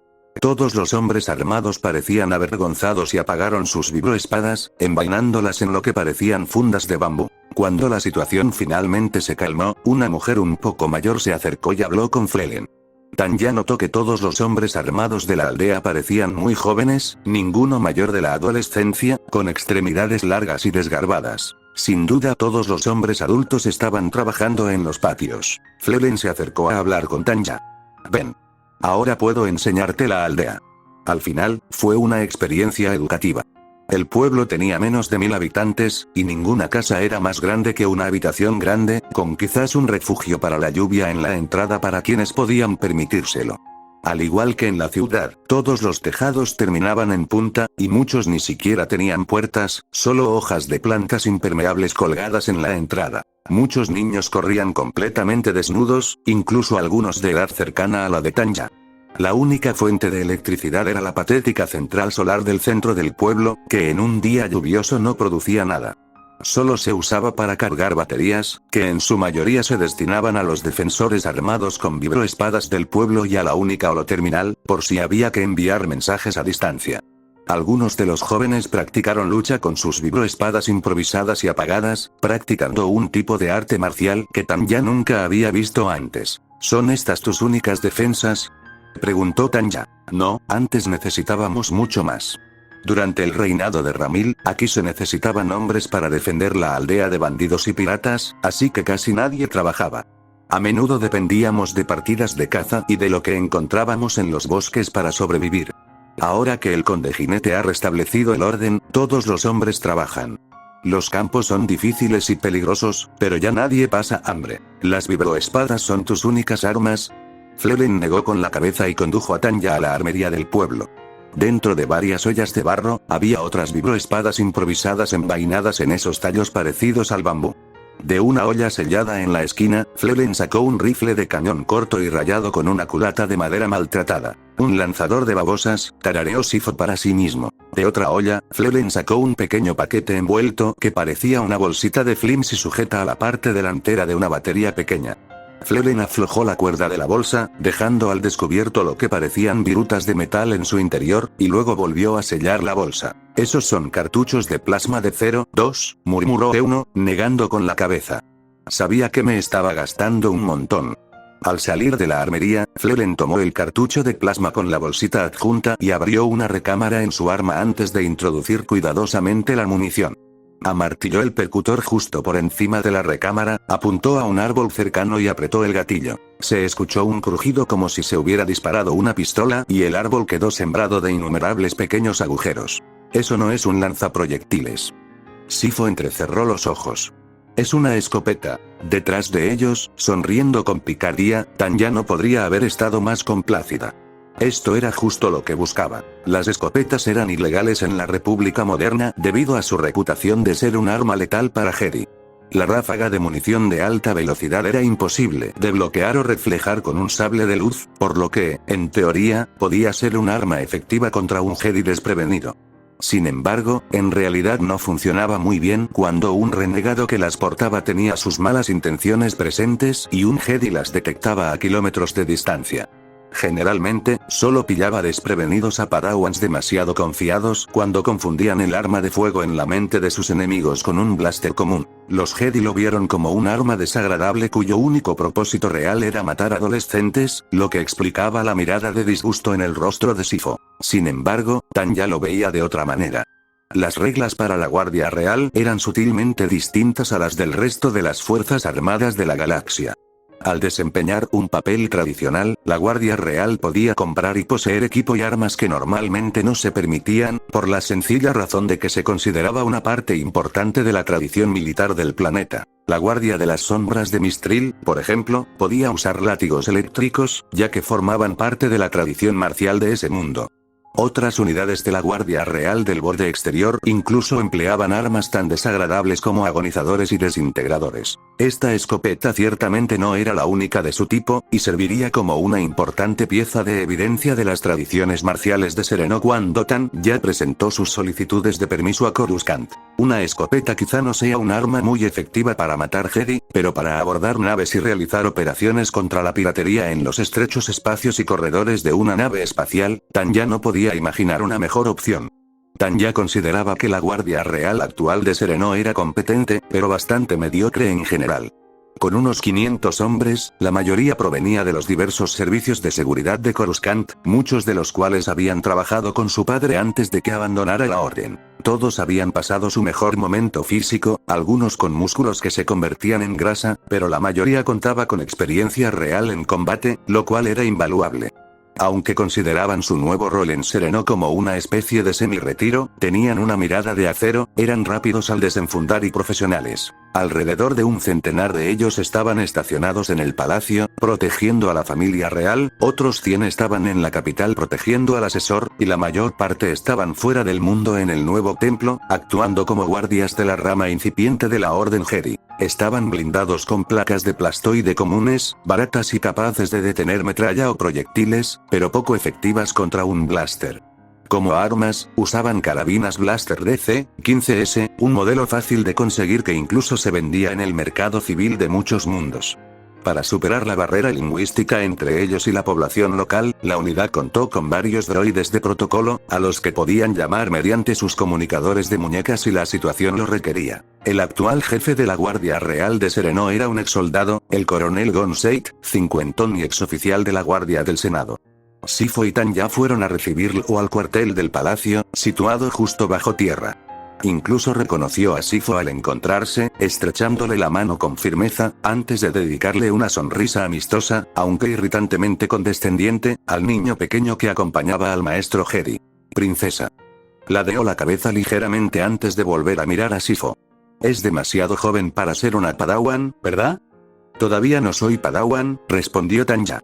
Todos los hombres armados parecían avergonzados y apagaron sus vibroespadas, envainándolas en lo que parecían fundas de bambú. Cuando la situación finalmente se calmó, una mujer un poco mayor se acercó y habló con Fleven. Tanya notó que todos los hombres armados de la aldea parecían muy jóvenes, ninguno mayor de la adolescencia, con extremidades largas y desgarbadas. Sin duda todos los hombres adultos estaban trabajando en los patios. Fleven se acercó a hablar con Tanya. Ven. Ahora puedo enseñarte la aldea. Al final, fue una experiencia educativa. El pueblo tenía menos de 1000 habitantes, y ninguna casa era más grande que una habitación grande, con quizás un refugio para la lluvia en la entrada para quienes podían permitírselo. Al igual que en la ciudad, todos los tejados terminaban en punta, y muchos ni siquiera tenían puertas, solo hojas de plantas impermeables colgadas en la entrada. Muchos niños corrían completamente desnudos, incluso algunos de edad cercana a la de Tanya. La única fuente de electricidad era la patética central solar del centro del pueblo, que en un día lluvioso no producía nada. Solo se usaba para cargar baterías, que en su mayoría se destinaban a los defensores armados con vibroespadas del pueblo y a la única holoterminal, por si había que enviar mensajes a distancia. Algunos de los jóvenes practicaron lucha con sus vibroespadas improvisadas y apagadas, practicando un tipo de arte marcial que Tanya nunca había visto antes. ¿Son estas tus únicas defensas?, preguntó Tanya. No, antes necesitábamos mucho más. Durante el reinado de Ramil, aquí se necesitaban hombres para defender la aldea de bandidos y piratas, así que casi nadie trabajaba. A menudo dependíamos de partidas de caza y de lo que encontrábamos en los bosques para sobrevivir. Ahora que el conde jinete ha restablecido el orden, todos los hombres trabajan. Los campos son difíciles y peligrosos, pero ya nadie pasa hambre. ¿Las vibroespadas son tus únicas armas? Flelen negó con la cabeza y condujo a Tanya a la armería del pueblo. Dentro de varias ollas de barro, había otras vibroespadas improvisadas envainadas en esos tallos parecidos al bambú. De una olla sellada en la esquina, Flelen sacó un rifle de cañón corto y rayado con una culata de madera maltratada. Un lanzador de babosas, tarareó Sifo para sí mismo. De otra olla, Flelen sacó un pequeño paquete envuelto que parecía una bolsita de flimsy sujeta a la parte delantera de una batería pequeña. Flelen aflojó la cuerda de la bolsa, dejando al descubierto lo que parecían virutas de metal en su interior, y luego volvió a sellar la bolsa. «Esos son cartuchos de plasma de 0,2», murmuró Euno, negando con la cabeza. Sabía que me estaba gastando un montón. Al salir de la armería, Flelen tomó el cartucho de plasma con la bolsita adjunta y abrió una recámara en su arma antes de introducir cuidadosamente la munición. Amartilló el percutor justo por encima de la recámara, apuntó a un árbol cercano y apretó el gatillo. Se escuchó un crujido como si se hubiera disparado una pistola, y el árbol quedó sembrado de innumerables pequeños agujeros. Eso no es un lanzaproyectiles. Sifo entrecerró los ojos. Es una escopeta. Detrás de ellos, sonriendo con picardía, Tanya no podría haber estado más complácida. Esto era justo lo que buscaba. Las escopetas eran ilegales en la República moderna debido a su reputación de ser un arma letal para Jedi. La ráfaga de munición de alta velocidad era imposible de bloquear o reflejar con un sable de luz, por lo que, en teoría, podía ser un arma efectiva contra un Jedi desprevenido. Sin embargo, en realidad no funcionaba muy bien cuando un renegado que las portaba tenía sus malas intenciones presentes y un Jedi las detectaba a kilómetros de distancia. Generalmente, solo pillaba desprevenidos a padawans demasiado confiados cuando confundían el arma de fuego en la mente de sus enemigos con un blaster común. Los Jedi lo vieron como un arma desagradable cuyo único propósito real era matar adolescentes, lo que explicaba la mirada de disgusto en el rostro de Sifo. Sin embargo, Tanya lo veía de otra manera. Las reglas para la Guardia Real eran sutilmente distintas a las del resto de las Fuerzas Armadas de la galaxia. Al desempeñar un papel tradicional, la Guardia Real podía comprar y poseer equipo y armas que normalmente no se permitían, por la sencilla razón de que se consideraba una parte importante de la tradición militar del planeta. La Guardia de las Sombras de Mistril, por ejemplo, podía usar látigos eléctricos, ya que formaban parte de la tradición marcial de ese mundo. Otras unidades de la Guardia Real del Borde Exterior incluso empleaban armas tan desagradables como agonizadores y desintegradores. Esta escopeta ciertamente no era la única de su tipo, y serviría como una importante pieza de evidencia de las tradiciones marciales de Sereno cuando Tan ya presentó sus solicitudes de permiso a Coruscant. Una escopeta quizá no sea un arma muy efectiva para matar Jedi, pero para abordar naves y realizar operaciones contra la piratería en los estrechos espacios y corredores de una nave espacial, Tan ya no podía imaginar una mejor opción. Tanya consideraba que la Guardia Real actual de Sereno era competente, pero bastante mediocre en general. Con unos 500 hombres, la mayoría provenía de los diversos servicios de seguridad de Coruscant, muchos de los cuales habían trabajado con su padre antes de que abandonara la orden. Todos habían pasado su mejor momento físico, algunos con músculos que se convertían en grasa, pero la mayoría contaba con experiencia real en combate, lo cual era invaluable. Aunque consideraban su nuevo rol en Sereno como una especie de semi-retiro, tenían una mirada de acero, eran rápidos al desenfundar y profesionales. Alrededor de un centenar de ellos estaban estacionados en el palacio, protegiendo a la familia real, otros 100 estaban en la capital protegiendo al asesor, y la mayor parte estaban fuera del mundo en el nuevo templo, actuando como guardias de la rama incipiente de la Orden Jedi. Estaban blindados con placas de plastoide comunes, baratas y capaces de detener metralla o proyectiles, pero poco efectivas contra un blaster. Como armas, usaban carabinas blaster DC-15S, un modelo fácil de conseguir que incluso se vendía en el mercado civil de muchos mundos. Para superar la barrera lingüística entre ellos y la población local, la unidad contó con varios droides de protocolo, a los que podían llamar mediante sus comunicadores de muñecas si la situación lo requería. El actual jefe de la Guardia Real de Sereno era un exsoldado, el coronel Gon Seit, cincuentón y exoficial de la Guardia del Senado. Sifo y Tanya fueron a recibirlo al cuartel del palacio, situado justo bajo tierra. Incluso reconoció a Sifo al encontrarse, estrechándole la mano con firmeza, antes de dedicarle una sonrisa amistosa, aunque irritantemente condescendiente, al niño pequeño que acompañaba al maestro Jedi. Princesa. Ladeó la cabeza ligeramente antes de volver a mirar a Sifo. Es demasiado joven para ser una Padawan, ¿verdad? Todavía no soy Padawan, respondió Tanya.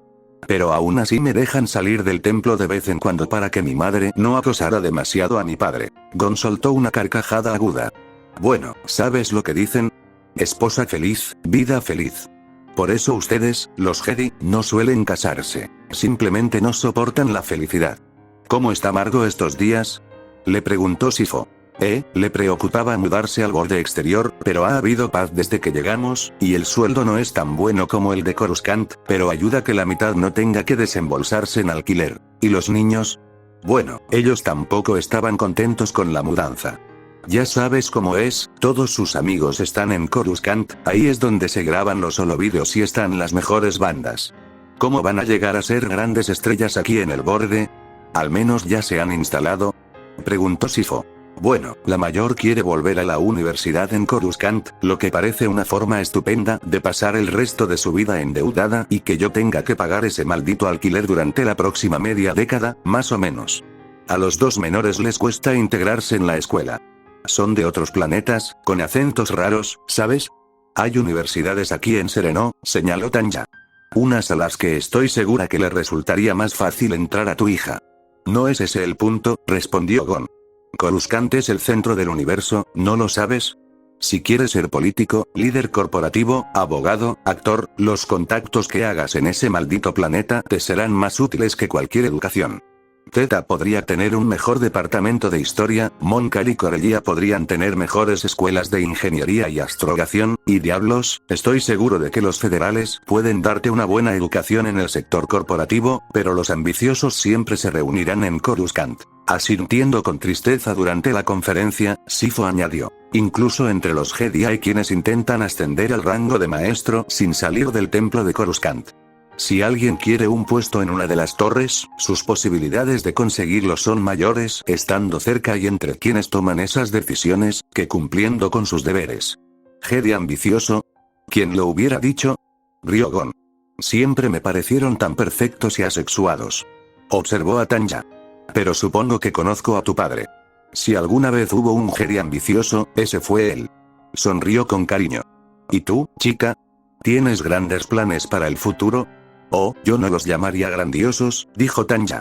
Pero aún así me dejan salir del templo de vez en cuando para que mi madre no acosara demasiado a mi padre. Gon soltó una carcajada aguda. Bueno, ¿sabes lo que dicen? Esposa feliz, vida feliz. Por eso ustedes, los Jedi, no suelen casarse. Simplemente no soportan la felicidad. ¿Cómo está Margo estos días? Le preguntó Sifo. Le preocupaba mudarse al borde exterior, pero ha habido paz desde que llegamos, y el sueldo no es tan bueno como el de Coruscant, pero ayuda que la mitad no tenga que desembolsarse en alquiler. ¿Y los niños? Bueno, ellos tampoco estaban contentos con la mudanza. Ya sabes cómo es, todos sus amigos están en Coruscant, ahí es donde se graban los holovídeos y están las mejores bandas. ¿Cómo van a llegar a ser grandes estrellas aquí en el borde? ¿Al menos ya se han instalado? Preguntó Sifo. Bueno, la mayor quiere volver a la universidad en Coruscant, lo que parece una forma estupenda de pasar el resto de su vida endeudada y que yo tenga que pagar ese maldito alquiler durante la próxima media década, más o menos. A los dos menores les cuesta integrarse en la escuela. Son de otros planetas, con acentos raros, ¿sabes? Hay universidades aquí en Sereno, señaló Tanya. Unas a las que estoy segura que le resultaría más fácil entrar a tu hija. No es ese el punto, respondió Gon. Coruscant es el centro del universo, ¿no lo sabes? Si quieres ser político, líder corporativo, abogado, actor, los contactos que hagas en ese maldito planeta te serán más útiles que cualquier educación. Theta podría tener un mejor departamento de historia, Mon Cal y Corellia podrían tener mejores escuelas de ingeniería y astrogación, y diablos, estoy seguro de que los federales pueden darte una buena educación en el sector corporativo, pero los ambiciosos siempre se reunirán en Coruscant. Asintiendo con tristeza durante la conferencia, Sifo añadió. Incluso entre los Jedi hay quienes intentan ascender al rango de maestro sin salir del templo de Coruscant. Si alguien quiere un puesto en una de las torres, sus posibilidades de conseguirlo son mayores estando cerca y entre quienes toman esas decisiones, que cumpliendo con sus deberes. Jedi ambicioso. ¿Quién lo hubiera dicho? Rió Gon. Siempre me parecieron tan perfectos y asexuados. Observó a Tanya. Pero supongo que conozco a tu padre. Si alguna vez hubo un Jedi ambicioso, ese fue él. Sonrió con cariño. ¿Y tú, chica? ¿Tienes grandes planes para el futuro? Oh, yo no los llamaría grandiosos, dijo Tanya.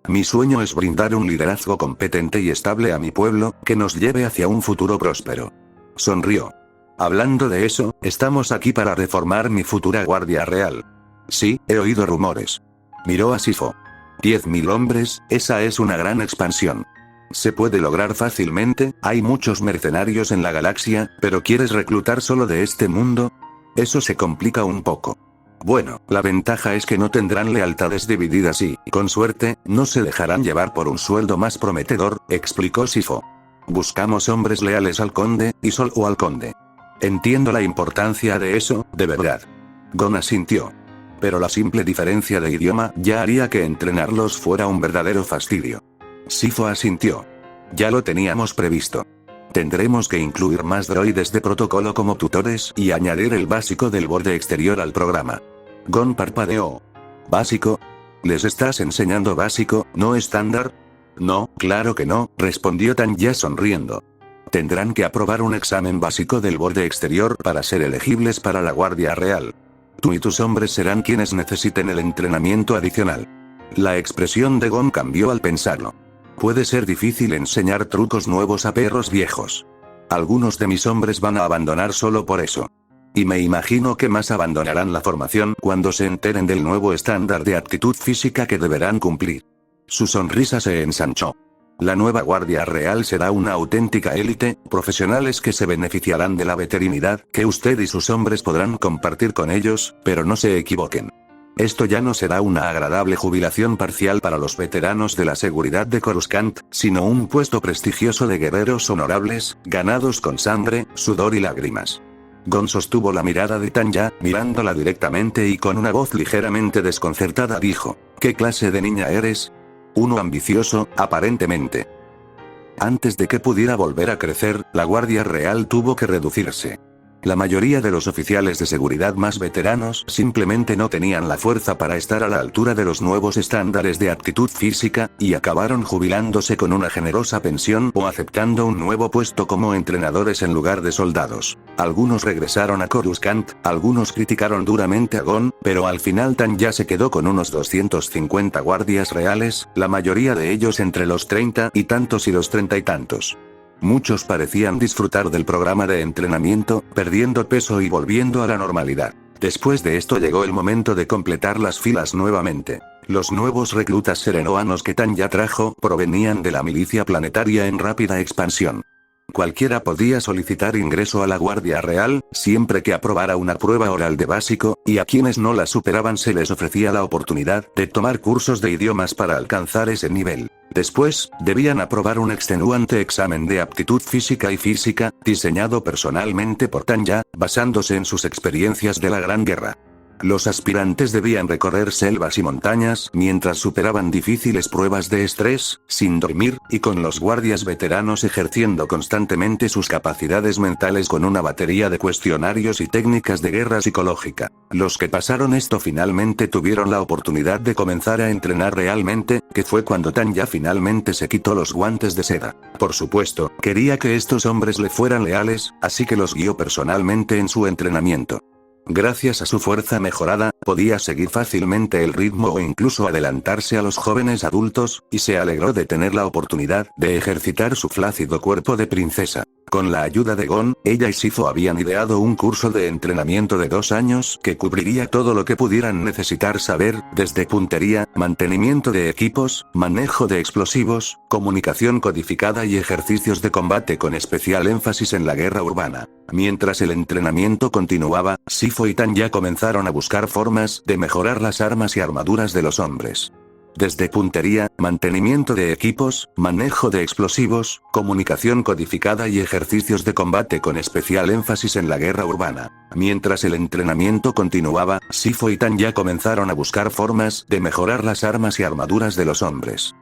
Mi sueño es brindar un liderazgo competente y estable a mi pueblo, que nos lleve hacia un futuro próspero. Sonrió. Hablando de eso, estamos aquí para reformar mi futura guardia real. Sí, he oído rumores. Miró a Sifo. 10.000 hombres, esa es una gran expansión. Se puede lograr fácilmente, hay muchos mercenarios en la galaxia, pero ¿quieres reclutar solo de este mundo? Eso se complica un poco. Bueno, la ventaja es que no tendrán lealtades divididas y, con suerte, no se dejarán llevar por un sueldo más prometedor, explicó Sifo. Buscamos hombres leales al conde, y solo al conde. Entiendo la importancia de eso, de verdad. Gon asintió. Pero la simple diferencia de idioma ya haría que entrenarlos fuera un verdadero fastidio. Sifo asintió. Ya lo teníamos previsto. Tendremos que incluir más droides de protocolo como tutores y añadir el básico del borde exterior al programa. Gon parpadeó. ¿Básico? ¿Les estás enseñando básico, no estándar? No, claro que no, respondió Tanya sonriendo. Tendrán que aprobar un examen básico del borde exterior para ser elegibles para la Guardia Real. Tú y tus hombres serán quienes necesiten el entrenamiento adicional. La expresión de Gon cambió al pensarlo. Puede ser difícil enseñar trucos nuevos a perros viejos. Algunos de mis hombres van a abandonar solo por eso. Y me imagino que más abandonarán la formación cuando se enteren del nuevo estándar de aptitud física que deberán cumplir. Su sonrisa se ensanchó. La nueva Guardia Real será una auténtica élite, profesionales que se beneficiarán de la veterinidad que usted y sus hombres podrán compartir con ellos, pero no se equivoquen. Esto ya no será una agradable jubilación parcial para los veteranos de la seguridad de Coruscant, sino un puesto prestigioso de guerreros honorables, ganados con sangre, sudor y lágrimas. Gon sostuvo la mirada de Tanya, mirándola directamente y con una voz ligeramente desconcertada dijo: ¿Qué clase de niña eres? Uno ambicioso, aparentemente. Antes de que pudiera volver a crecer, la Guardia Real tuvo que reducirse. La mayoría de los oficiales de seguridad más veteranos simplemente no tenían la fuerza para estar a la altura de los nuevos estándares de aptitud física, y acabaron jubilándose con una generosa pensión o aceptando un nuevo puesto como entrenadores en lugar de soldados. Algunos regresaron a Coruscant, algunos criticaron duramente a Gon, pero al final Tanya se quedó con unos 250 guardias reales, la mayoría de ellos entre los 30 y tantos y los 30 y tantos. Muchos parecían disfrutar del programa de entrenamiento, perdiendo peso y volviendo a la normalidad. Después de esto llegó el momento de completar las filas nuevamente. Los nuevos reclutas serenoanos que Tanya trajo provenían de la milicia planetaria en rápida expansión. Cualquiera podía solicitar ingreso a la Guardia Real, siempre que aprobara una prueba oral de básico, y a quienes no la superaban se les ofrecía la oportunidad de tomar cursos de idiomas para alcanzar ese nivel. Después, debían aprobar un extenuante examen de aptitud física y física, diseñado personalmente por Tanya, basándose en sus experiencias de la Gran Guerra. Los aspirantes debían recorrer selvas y montañas mientras superaban difíciles pruebas de estrés, sin dormir, y con los guardias veteranos ejerciendo constantemente sus capacidades mentales con una batería de cuestionarios y técnicas de guerra psicológica. Los que pasaron esto finalmente tuvieron la oportunidad de comenzar a entrenar realmente, que fue cuando Tanya finalmente se quitó los guantes de seda. Por supuesto, quería que estos hombres le fueran leales, así que los guió personalmente en su entrenamiento. Gracias a su fuerza mejorada, podía seguir fácilmente el ritmo o incluso adelantarse a los jóvenes adultos, y se alegró de tener la oportunidad de ejercitar su flácido cuerpo de princesa. Con la ayuda de Gon, ella y Sifo habían ideado un curso de entrenamiento de 2 años que cubriría todo lo que pudieran necesitar saber, desde puntería, mantenimiento de equipos, manejo de explosivos, comunicación codificada y ejercicios de combate con especial énfasis en la guerra urbana. Mientras el entrenamiento continuaba, Sifo y Tanya comenzaron a buscar formas de mejorar las armas y armaduras de los hombres. Desde puntería, mantenimiento de equipos, manejo de explosivos, comunicación codificada y ejercicios de combate con especial énfasis en la guerra urbana. Mientras el entrenamiento continuaba, Sifo y Tanya comenzaron a buscar formas de mejorar las armas y armaduras de los hombres.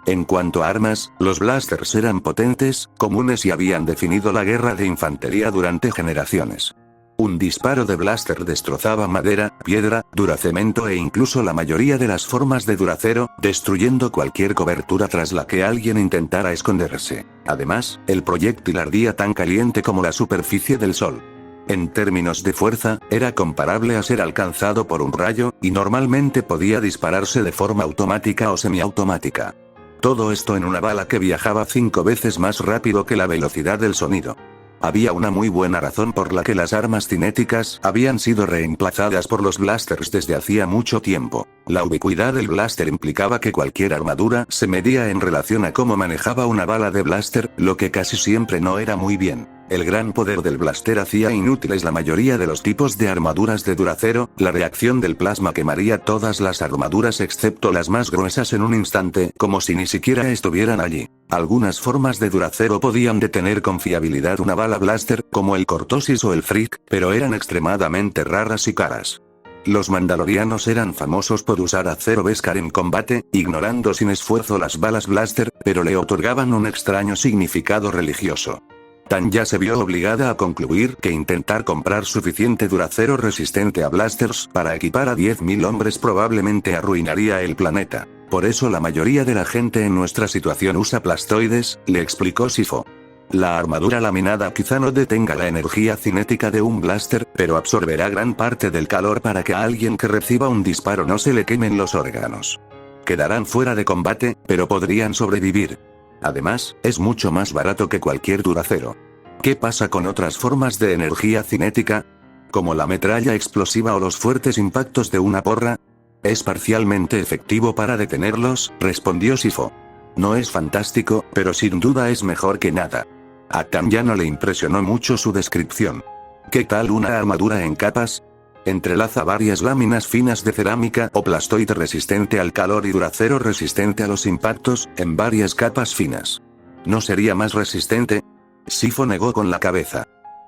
En cuanto a armas, los blasters eran potentes, comunes y habían definido la guerra de infantería durante generaciones. Un disparo de blaster destrozaba madera, piedra, duracemento e incluso la mayoría de las formas de duracero, destruyendo cualquier cobertura tras la que alguien intentara esconderse. Además, el proyectil ardía tan caliente como la superficie del sol. En términos de fuerza, era comparable a ser alcanzado por un rayo, y normalmente podía dispararse de forma automática o semiautomática. Todo esto en una bala que viajaba 5 veces más rápido que la velocidad del sonido. Había una muy buena razón por la que las armas cinéticas habían sido reemplazadas por los blasters desde hacía mucho tiempo. La ubicuidad del blaster implicaba que cualquier armadura se medía en relación a cómo manejaba una bala de blaster, lo que casi siempre no era muy bien. El gran poder del blaster hacía inútiles la mayoría de los tipos de armaduras de duracero, la reacción del plasma quemaría todas las armaduras excepto las más gruesas en un instante, como si ni siquiera estuvieran allí. Algunas formas de duracero podían detener con fiabilidad una bala blaster, como el cortosis o el freak, pero eran extremadamente raras y caras. Los mandalorianos eran famosos por usar acero Beskar en combate, ignorando sin esfuerzo las balas blaster, pero le otorgaban un extraño significado religioso. Tanya se vio obligada a concluir que intentar comprar suficiente Duracero resistente a blasters para equipar a 10.000 hombres probablemente arruinaría el planeta. Por eso la mayoría de la gente en nuestra situación usa plastoides, le explicó Sifo. La armadura laminada quizá no detenga la energía cinética de un blaster, pero absorberá gran parte del calor para que a alguien que reciba un disparo no se le quemen los órganos. Quedarán fuera de combate, pero podrían sobrevivir. Además, es mucho más barato que cualquier Duracero. ¿Qué pasa con otras formas de energía cinética? ¿Como la metralla explosiva o los fuertes impactos de una porra? ¿Es parcialmente efectivo para detenerlos?, respondió Sifo. No es fantástico, pero sin duda es mejor que nada. A Tanya no le impresionó mucho su descripción. ¿Qué tal una armadura en capas? Entrelaza varias láminas finas de cerámica o plastoide resistente al calor y Duracero resistente a los impactos, en varias capas finas. ¿No sería más resistente? Sifo negó con la cabeza.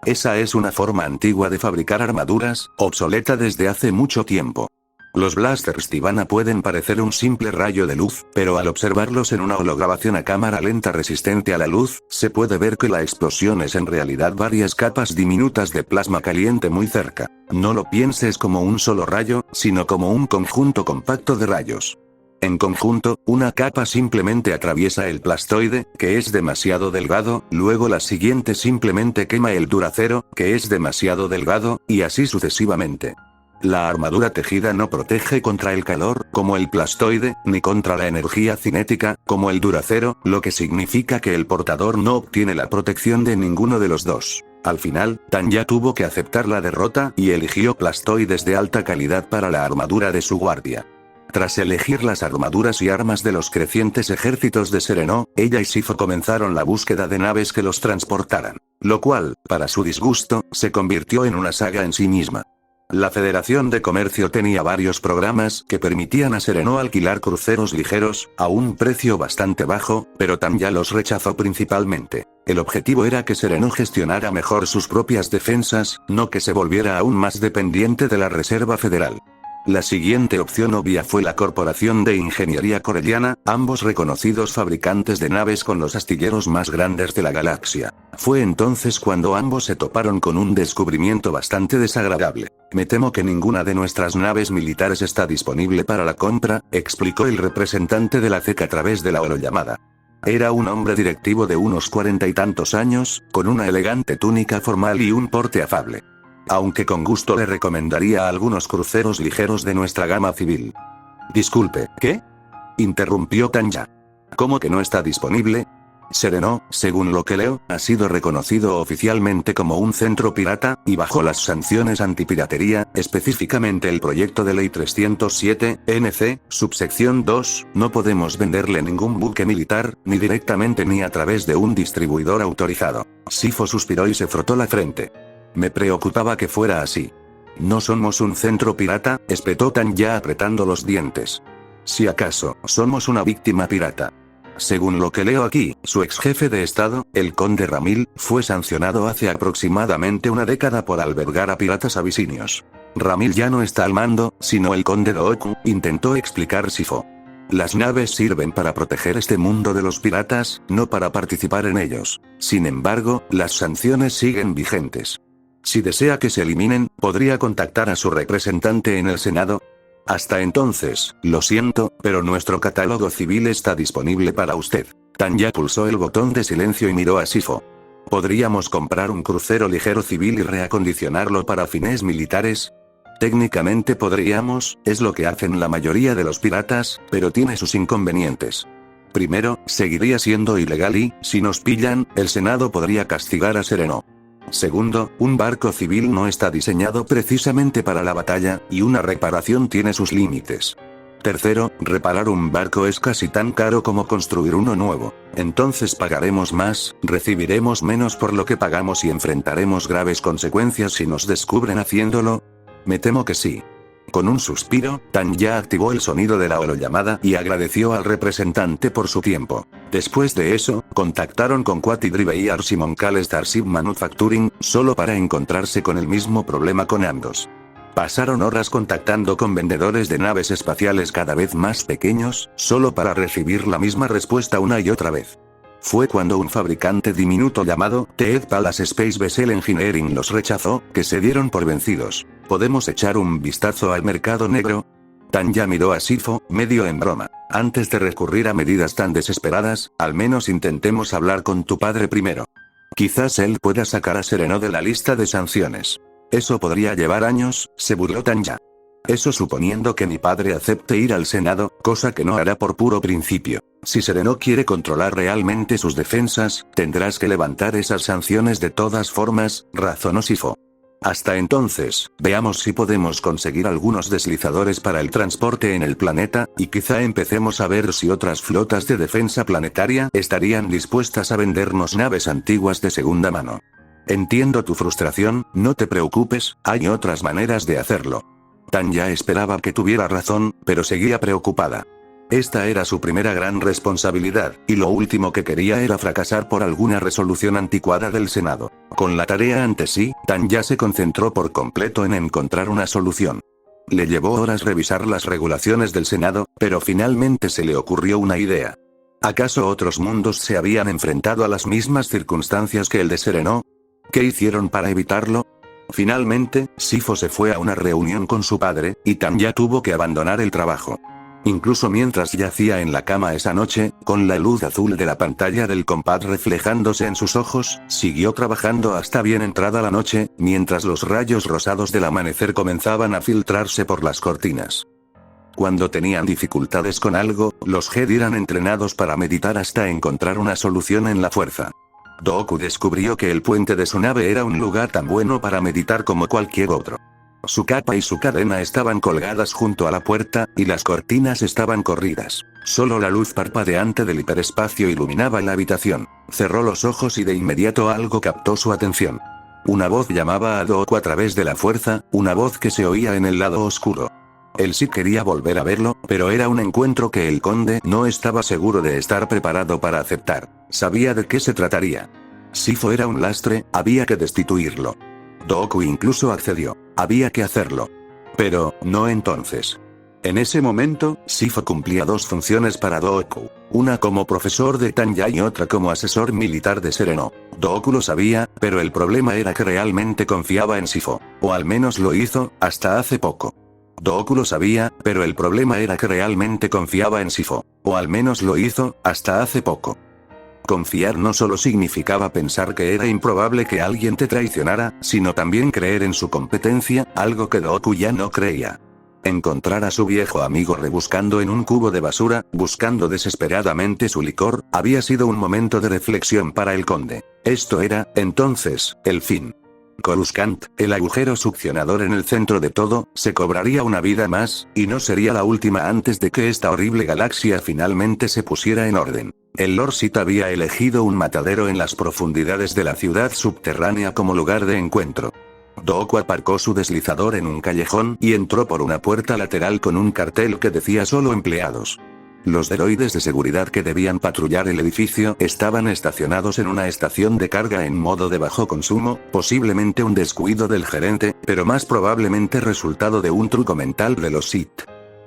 Esa es una forma antigua de fabricar armaduras, obsoleta desde hace mucho tiempo. Los blasters Tibana pueden parecer un simple rayo de luz, pero al observarlos en una holograbación a cámara lenta resistente a la luz, se puede ver que la explosión es en realidad varias capas diminutas de plasma caliente muy cerca. No lo pienses como un solo rayo, sino como un conjunto compacto de rayos. En conjunto, una capa simplemente atraviesa el plastoide, que es demasiado delgado, luego la siguiente simplemente quema el Duracero, que es demasiado delgado, y así sucesivamente. La armadura tejida no protege contra el calor, como el plastoide, ni contra la energía cinética, como el Duracero, lo que significa que el portador no obtiene la protección de ninguno de los dos. Al final, Tanya tuvo que aceptar la derrota y eligió plastoides de alta calidad para la armadura de su guardia. Tras elegir las armaduras y armas de los crecientes ejércitos de Serenó, ella y Sifo comenzaron la búsqueda de naves que los transportaran. Lo cual, para su disgusto, se convirtió en una saga en sí misma. La Federación de Comercio tenía varios programas que permitían a Serenó alquilar cruceros ligeros, a un precio bastante bajo, pero Tanya los rechazó principalmente. El objetivo era que Serenó gestionara mejor sus propias defensas, no que se volviera aún más dependiente de la Reserva Federal. La siguiente opción obvia fue la Corporación de Ingeniería Corelliana, ambos reconocidos fabricantes de naves con los astilleros más grandes de la galaxia. Fue entonces cuando ambos se toparon con un descubrimiento bastante desagradable. Me temo que ninguna de nuestras naves militares está disponible para la compra, explicó el representante de la CEC a través de la holollamada. Era un hombre directivo de unos 40 y tantos años, con una elegante túnica formal y un porte afable. Aunque con gusto le recomendaría algunos cruceros ligeros de nuestra gama civil. Disculpe, ¿qué?, interrumpió Tanya. ¿Cómo que no está disponible? Serenó, según lo que leo, ha sido reconocido oficialmente como un centro pirata, y bajo las sanciones antipiratería, específicamente el proyecto de ley 307, NC, subsección 2, no podemos venderle ningún buque militar, ni directamente ni a través de un distribuidor autorizado. Sifo suspiró y se frotó la frente. Me preocupaba que fuera así. No somos un centro pirata, espetó Tanya apretando los dientes. Si acaso, somos una víctima pirata. Según lo que leo aquí, su ex jefe de estado, el conde Ramil, fue sancionado hace aproximadamente una década por albergar a piratas abisinios. Ramil ya no está al mando, sino el conde Dooku, intentó explicar Sifo. Las naves sirven para proteger este mundo de los piratas, no para participar en ellos. Sin embargo, las sanciones siguen vigentes. Si desea que se eliminen, podría contactar a su representante en el Senado. Hasta entonces, lo siento, pero nuestro catálogo civil está disponible para usted. Tanya pulsó el botón de silencio y miró a Sifo. ¿Podríamos comprar un crucero ligero civil y reacondicionarlo para fines militares? Técnicamente podríamos, es lo que hacen la mayoría de los piratas, pero tiene sus inconvenientes. Primero, seguiría siendo ilegal y, si nos pillan, el Senado podría castigar a Serenó. Segundo, un barco civil no está diseñado precisamente para la batalla, y una reparación tiene sus límites. Tercero, reparar un barco es casi tan caro como construir uno nuevo. Entonces pagaremos más, recibiremos menos por lo que pagamos y enfrentaremos graves consecuencias si nos descubren haciéndolo. Me temo que sí. Con un suspiro, Tanya activó el sonido de la holollamada y agradeció al representante por su tiempo. Después de eso, contactaron con Quatidrive y Arsimon-Cal Starship Manufacturing, solo para encontrarse con el mismo problema con ambos. Pasaron horas contactando con vendedores de naves espaciales cada vez más pequeños, solo para recibir la misma respuesta una y otra vez. Fue cuando un fabricante diminuto llamado TED Palace Space Vessel Engineering los rechazó, que se dieron por vencidos. ¿Podemos echar un vistazo al mercado negro? Tanya miró a Sifo, medio en broma. Antes de recurrir a medidas tan desesperadas, al menos intentemos hablar con tu padre primero. Quizás él pueda sacar a Sereno de la lista de sanciones. Eso podría llevar años, se burló Tanya. Eso suponiendo que mi padre acepte ir al Senado, cosa que no hará por puro principio. Si Sereno quiere controlar realmente sus defensas, tendrás que levantar esas sanciones de todas formas, razonó Sifo. Hasta entonces, veamos si podemos conseguir algunos deslizadores para el transporte en el planeta, y quizá empecemos a ver si otras flotas de defensa planetaria estarían dispuestas a vendernos naves antiguas de segunda mano. Entiendo tu frustración, no te preocupes, hay otras maneras de hacerlo. Tanya esperaba que tuviera razón, pero seguía preocupada. Esta era su primera gran responsabilidad, y lo último que quería era fracasar por alguna resolución anticuada del Senado. Con la tarea ante sí, Tanya se concentró por completo en encontrar una solución. Le llevó horas revisar las regulaciones del Senado, pero finalmente se le ocurrió una idea. ¿Acaso otros mundos se habían enfrentado a las mismas circunstancias que el de Sereno? ¿Qué hicieron para evitarlo? Finalmente, Sifo se fue a una reunión con su padre, y Tanya tuvo que abandonar el trabajo. Incluso mientras yacía en la cama esa noche, con la luz azul de la pantalla del compás reflejándose en sus ojos, siguió trabajando hasta bien entrada la noche, mientras los rayos rosados del amanecer comenzaban a filtrarse por las cortinas. Cuando tenían dificultades con algo, los Jedi eran entrenados para meditar hasta encontrar una solución en la fuerza. Dooku descubrió que el puente de su nave era un lugar tan bueno para meditar como cualquier otro. Su capa y su cadena estaban colgadas junto a la puerta, y las cortinas estaban corridas. Solo la luz parpadeante del hiperespacio iluminaba la habitación. Cerró los ojos y de inmediato algo captó su atención. Una voz llamaba a Dooku a través de la fuerza, una voz que se oía en el lado oscuro. Él sí quería volver a verlo, pero era un encuentro que el conde no estaba seguro de estar preparado para aceptar. Sabía de qué se trataría. Sifo era un lastre, había que destituirlo. Dooku incluso accedió. Había que hacerlo. Pero, no entonces. En ese momento, Sifo cumplía dos funciones para Dooku. Una como profesor de Tanya y otra como asesor militar de Sereno. Dooku lo sabía, pero el problema era que realmente confiaba en Sifo. O al menos lo hizo, hasta hace poco. Dooku lo sabía, pero el problema era que realmente confiaba en Sifo. O al menos lo hizo, hasta hace poco. Confiar no solo significaba pensar que era improbable que alguien te traicionara, sino también creer en su competencia, algo que Dooku ya no creía. Encontrar a su viejo amigo rebuscando en un cubo de basura, buscando desesperadamente su licor, había sido un momento de reflexión para el conde. Esto era, entonces, el fin. Coruscant, el agujero succionador en el centro de todo, se cobraría una vida más, y no sería la última antes de que esta horrible galaxia finalmente se pusiera en orden. El Lord Sith había elegido un matadero en las profundidades de la ciudad subterránea como lugar de encuentro. Dooku aparcó su deslizador en un callejón y entró por una puerta lateral con un cartel que decía solo empleados. Los droides de seguridad que debían patrullar el edificio estaban estacionados en una estación de carga en modo de bajo consumo, posiblemente un descuido del gerente, pero más probablemente resultado de un truco mental de los Sith.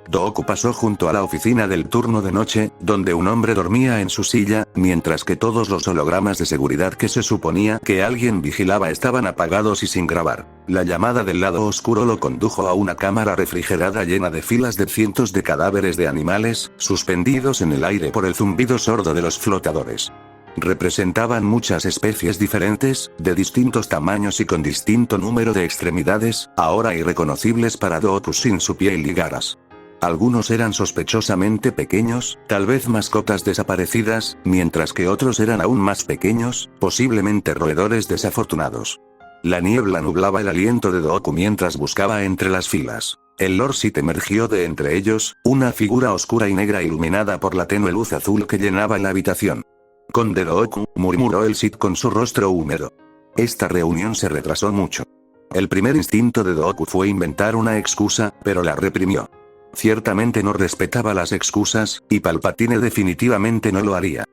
Dooku pasó junto a la oficina del turno de noche, donde un hombre dormía en su silla, mientras que todos los hologramas de seguridad que se suponía que alguien vigilaba estaban apagados y sin grabar. La llamada del lado oscuro lo condujo a una cámara refrigerada llena de filas de cientos de cadáveres de animales, suspendidos en el aire por el zumbido sordo de los flotadores. Representaban muchas especies diferentes, de distintos tamaños y con distinto número de extremidades, ahora irreconocibles para Dooku sin su piel y garras. Algunos eran sospechosamente pequeños, tal vez mascotas desaparecidas, mientras que otros eran aún más pequeños, posiblemente roedores desafortunados. La niebla nublaba el aliento de Dooku mientras buscaba entre las filas. El Lord Sith emergió de entre ellos, una figura oscura y negra iluminada por la tenue luz azul que llenaba la habitación. «Conde Dooku», murmuró el Sith con su rostro húmedo. Esta reunión se retrasó mucho. El primer instinto de Dooku fue inventar una excusa, pero la reprimió. Ciertamente no respetaba las excusas, y Palpatine definitivamente no lo haría.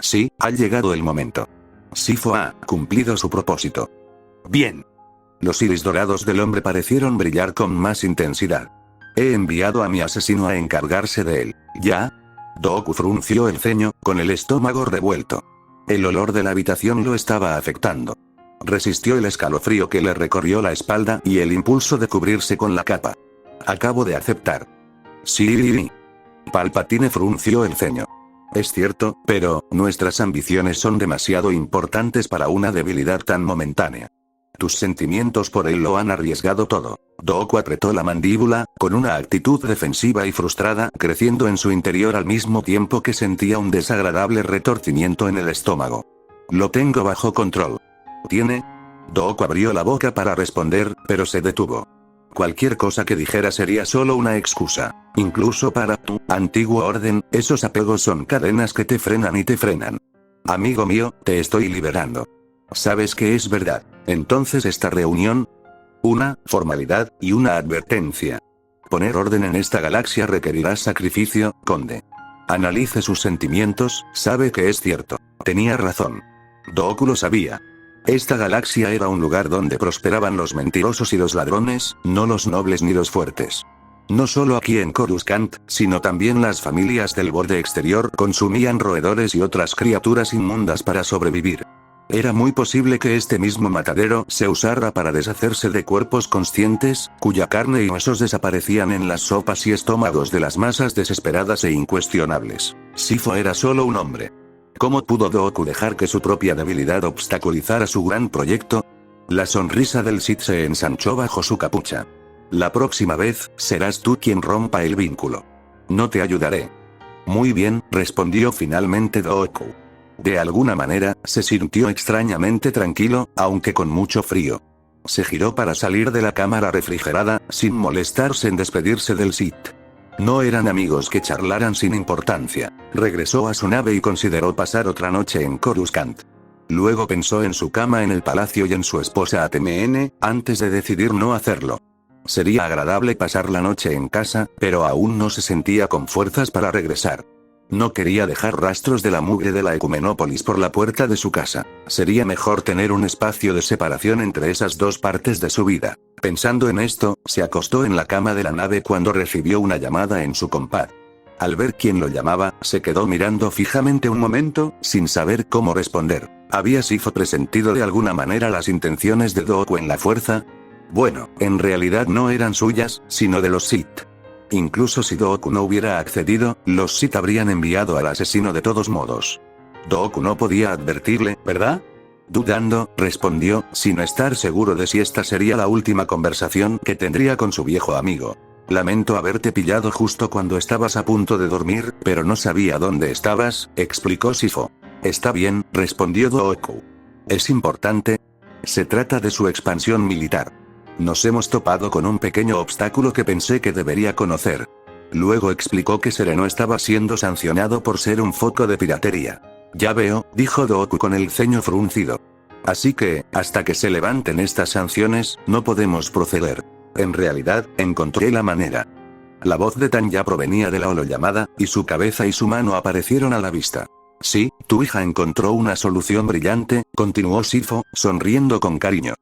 Sí, ha llegado el momento. Sifo ha cumplido su propósito. Bien. Los iris dorados del hombre parecieron brillar con más intensidad. He enviado a mi asesino a encargarse de él. ¿Ya? Dooku frunció el ceño, con el estómago revuelto. El olor de la habitación lo estaba afectando. Resistió el escalofrío que le recorrió la espalda y el impulso de cubrirse con la capa. Acabo de aceptar. Sí. Palpatine frunció el ceño. Es cierto, pero nuestras ambiciones son demasiado importantes para una debilidad tan momentánea. Tus sentimientos por él lo han arriesgado todo. Dooku apretó la mandíbula, con una actitud defensiva y frustrada creciendo en su interior al mismo tiempo que sentía un desagradable retorcimiento en el estómago. Lo tengo bajo control. ¿Tiene? Dooku abrió la boca para responder, pero se detuvo. Cualquier cosa que dijera sería solo una excusa. Incluso para tu antiguo orden, esos apegos son cadenas que te frenan y te frenan. Amigo mío, te estoy liberando. Sabes que es verdad. Entonces esta reunión, una formalidad y una advertencia. Poner orden en esta galaxia requerirá sacrificio, conde. Analice sus sentimientos, sabe que es cierto. Tenía razón. Dooku lo sabía. Esta galaxia era un lugar donde prosperaban los mentirosos y los ladrones, no los nobles ni los fuertes. No solo aquí en Coruscant, sino también las familias del borde exterior consumían roedores y otras criaturas inmundas para sobrevivir. Era muy posible que este mismo matadero se usara para deshacerse de cuerpos conscientes, cuya carne y huesos desaparecían en las sopas y estómagos de las masas desesperadas e incuestionables. Sifo era solo un hombre. ¿Cómo pudo Dooku dejar que su propia debilidad obstaculizara su gran proyecto? La sonrisa del Sith se ensanchó bajo su capucha. La próxima vez, serás tú quien rompa el vínculo. No te ayudaré. Muy bien, respondió finalmente Dooku. De alguna manera, se sintió extrañamente tranquilo, aunque con mucho frío. Se giró para salir de la cámara refrigerada, sin molestarse en despedirse del Sith. No eran amigos que charlaran sin importancia. Regresó a su nave y consideró pasar otra noche en Coruscant. Luego pensó en su cama en el palacio y en su esposa Atmn, antes de decidir no hacerlo. Sería agradable pasar la noche en casa, pero aún no se sentía con fuerzas para regresar. No quería dejar rastros de la mugre de la Ecumenópolis por la puerta de su casa. Sería mejor tener un espacio de separación entre esas dos partes de su vida. Pensando en esto, se acostó en la cama de la nave cuando recibió una llamada en su compad. Al ver quién lo llamaba, se quedó mirando fijamente un momento, sin saber cómo responder. ¿Había Sifo presentido de alguna manera las intenciones de Dooku en la fuerza? Bueno, en realidad no eran suyas, sino de los Sith. Incluso si Dooku no hubiera accedido, los Sith habrían enviado al asesino de todos modos. Dooku no podía advertirle, ¿verdad? Dudando, respondió, sin estar seguro de si esta sería la última conversación que tendría con su viejo amigo. Lamento haberte pillado justo cuando estabas a punto de dormir, pero no sabía dónde estabas, explicó Sifo. Está bien, respondió Dooku. ¿Es importante? Se trata de su expansión militar. Nos hemos topado con un pequeño obstáculo que pensé que debería conocer. Luego explicó que Sereno estaba siendo sancionado por ser un foco de piratería. Ya veo, dijo Dooku con el ceño fruncido. Así que, hasta que se levanten estas sanciones, no podemos proceder. En realidad, encontré la manera. La voz de Tanya provenía de la holollamada, y su cabeza y su mano aparecieron a la vista. Sí, tu hija encontró una solución brillante, continuó Sifo, sonriendo con cariño.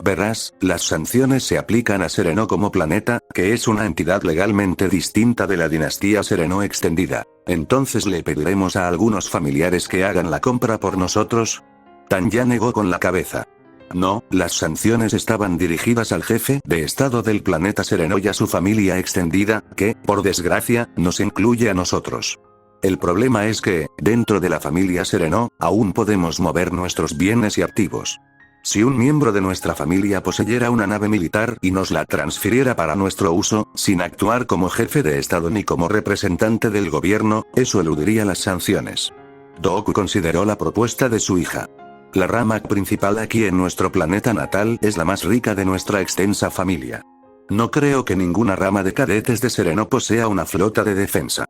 Verás, las sanciones se aplican a Sereno como planeta, que es una entidad legalmente distinta de la dinastía Sereno extendida. Entonces le pediremos a algunos familiares que hagan la compra por nosotros. Tanya negó con la cabeza. No, las sanciones estaban dirigidas al jefe de estado del planeta Sereno y a su familia extendida, que, por desgracia, nos incluye a nosotros. El problema es que, dentro de la familia Sereno, aún podemos mover nuestros bienes y activos. Si un miembro de nuestra familia poseyera una nave militar y nos la transfiriera para nuestro uso, sin actuar como jefe de estado ni como representante del gobierno, eso eludiría las sanciones. Dooku consideró la propuesta de su hija. La rama principal aquí en nuestro planeta natal es la más rica de nuestra extensa familia. No creo que ninguna rama de cadetes de Sereno posea una flota de defensa.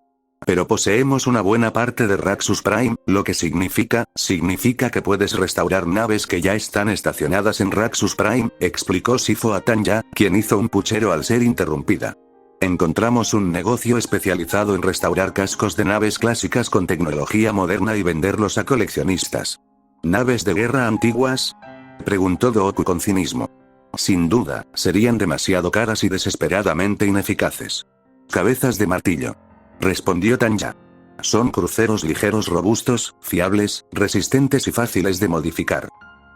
Pero poseemos una buena parte de Raxus Prime, lo que significa que puedes restaurar naves que ya están estacionadas en Raxus Prime, explicó Sifo a Tanya, quien hizo un puchero al ser interrumpida. Encontramos un negocio especializado en restaurar cascos de naves clásicas con tecnología moderna y venderlos a coleccionistas. ¿Naves de guerra antiguas?, preguntó Dooku con cinismo. Sin duda, serían demasiado caras y desesperadamente ineficaces. Cabezas de martillo, respondió Tanya. Son cruceros ligeros robustos, fiables, resistentes y fáciles de modificar.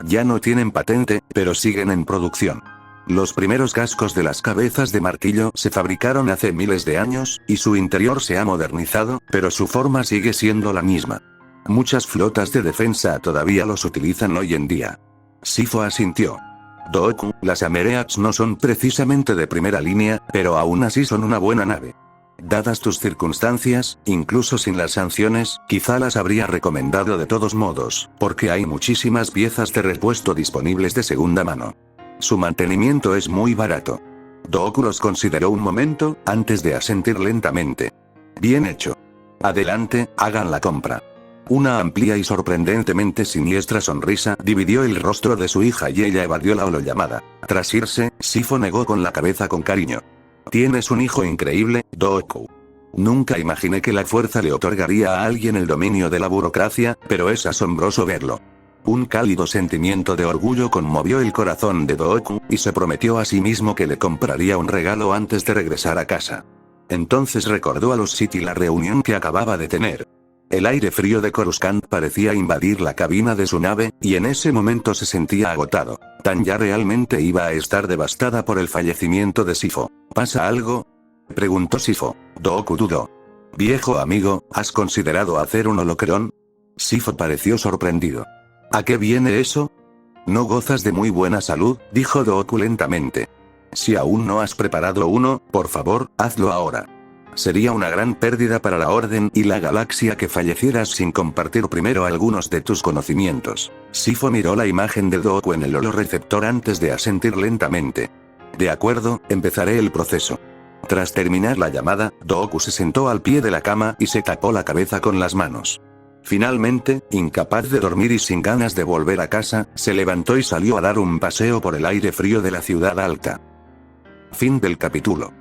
Ya no tienen patente, pero siguen en producción. Los primeros cascos de las cabezas de martillo se fabricaron hace miles de años, y su interior se ha modernizado, pero su forma sigue siendo la misma. Muchas flotas de defensa todavía los utilizan hoy en día. Sifo asintió. Dooku, las Amereats no son precisamente de primera línea, pero aún así son una buena nave. Dadas tus circunstancias, incluso sin las sanciones, quizá las habría recomendado de todos modos, porque hay muchísimas piezas de repuesto disponibles de segunda mano. Su mantenimiento es muy barato. Dooku los consideró un momento, antes de asentir lentamente. Bien hecho. Adelante, hagan la compra. Una amplia y sorprendentemente siniestra sonrisa dividió el rostro de su hija y ella evadió la holollamada. Tras irse, Sifo negó con la cabeza con cariño. Tienes un hijo increíble, Dooku. Nunca imaginé que la fuerza le otorgaría a alguien el dominio de la burocracia, pero es asombroso verlo. Un cálido sentimiento de orgullo conmovió el corazón de Dooku, y se prometió a sí mismo que le compraría un regalo antes de regresar a casa. Entonces recordó a los Sith y la reunión que acababa de tener. El aire frío de Coruscant parecía invadir la cabina de su nave, y en ese momento se sentía agotado. Tanya realmente iba a estar devastada por el fallecimiento de Sifo. ¿Pasa algo?, preguntó Sifo. Dooku dudó. Viejo amigo, ¿has considerado hacer un holocrón? Sifo pareció sorprendido. ¿A qué viene eso? No gozas de muy buena salud, dijo Dooku lentamente. Si aún no has preparado uno, por favor, hazlo ahora. Sería una gran pérdida para la Orden y la galaxia que fallecieras sin compartir primero algunos de tus conocimientos. Sifo miró la imagen de Dooku en el holoreceptor antes de asentir lentamente. De acuerdo, empezaré el proceso. Tras terminar la llamada, Dooku se sentó al pie de la cama y se tapó la cabeza con las manos. Finalmente, incapaz de dormir y sin ganas de volver a casa, se levantó y salió a dar un paseo por el aire frío de la ciudad alta. Fin del capítulo.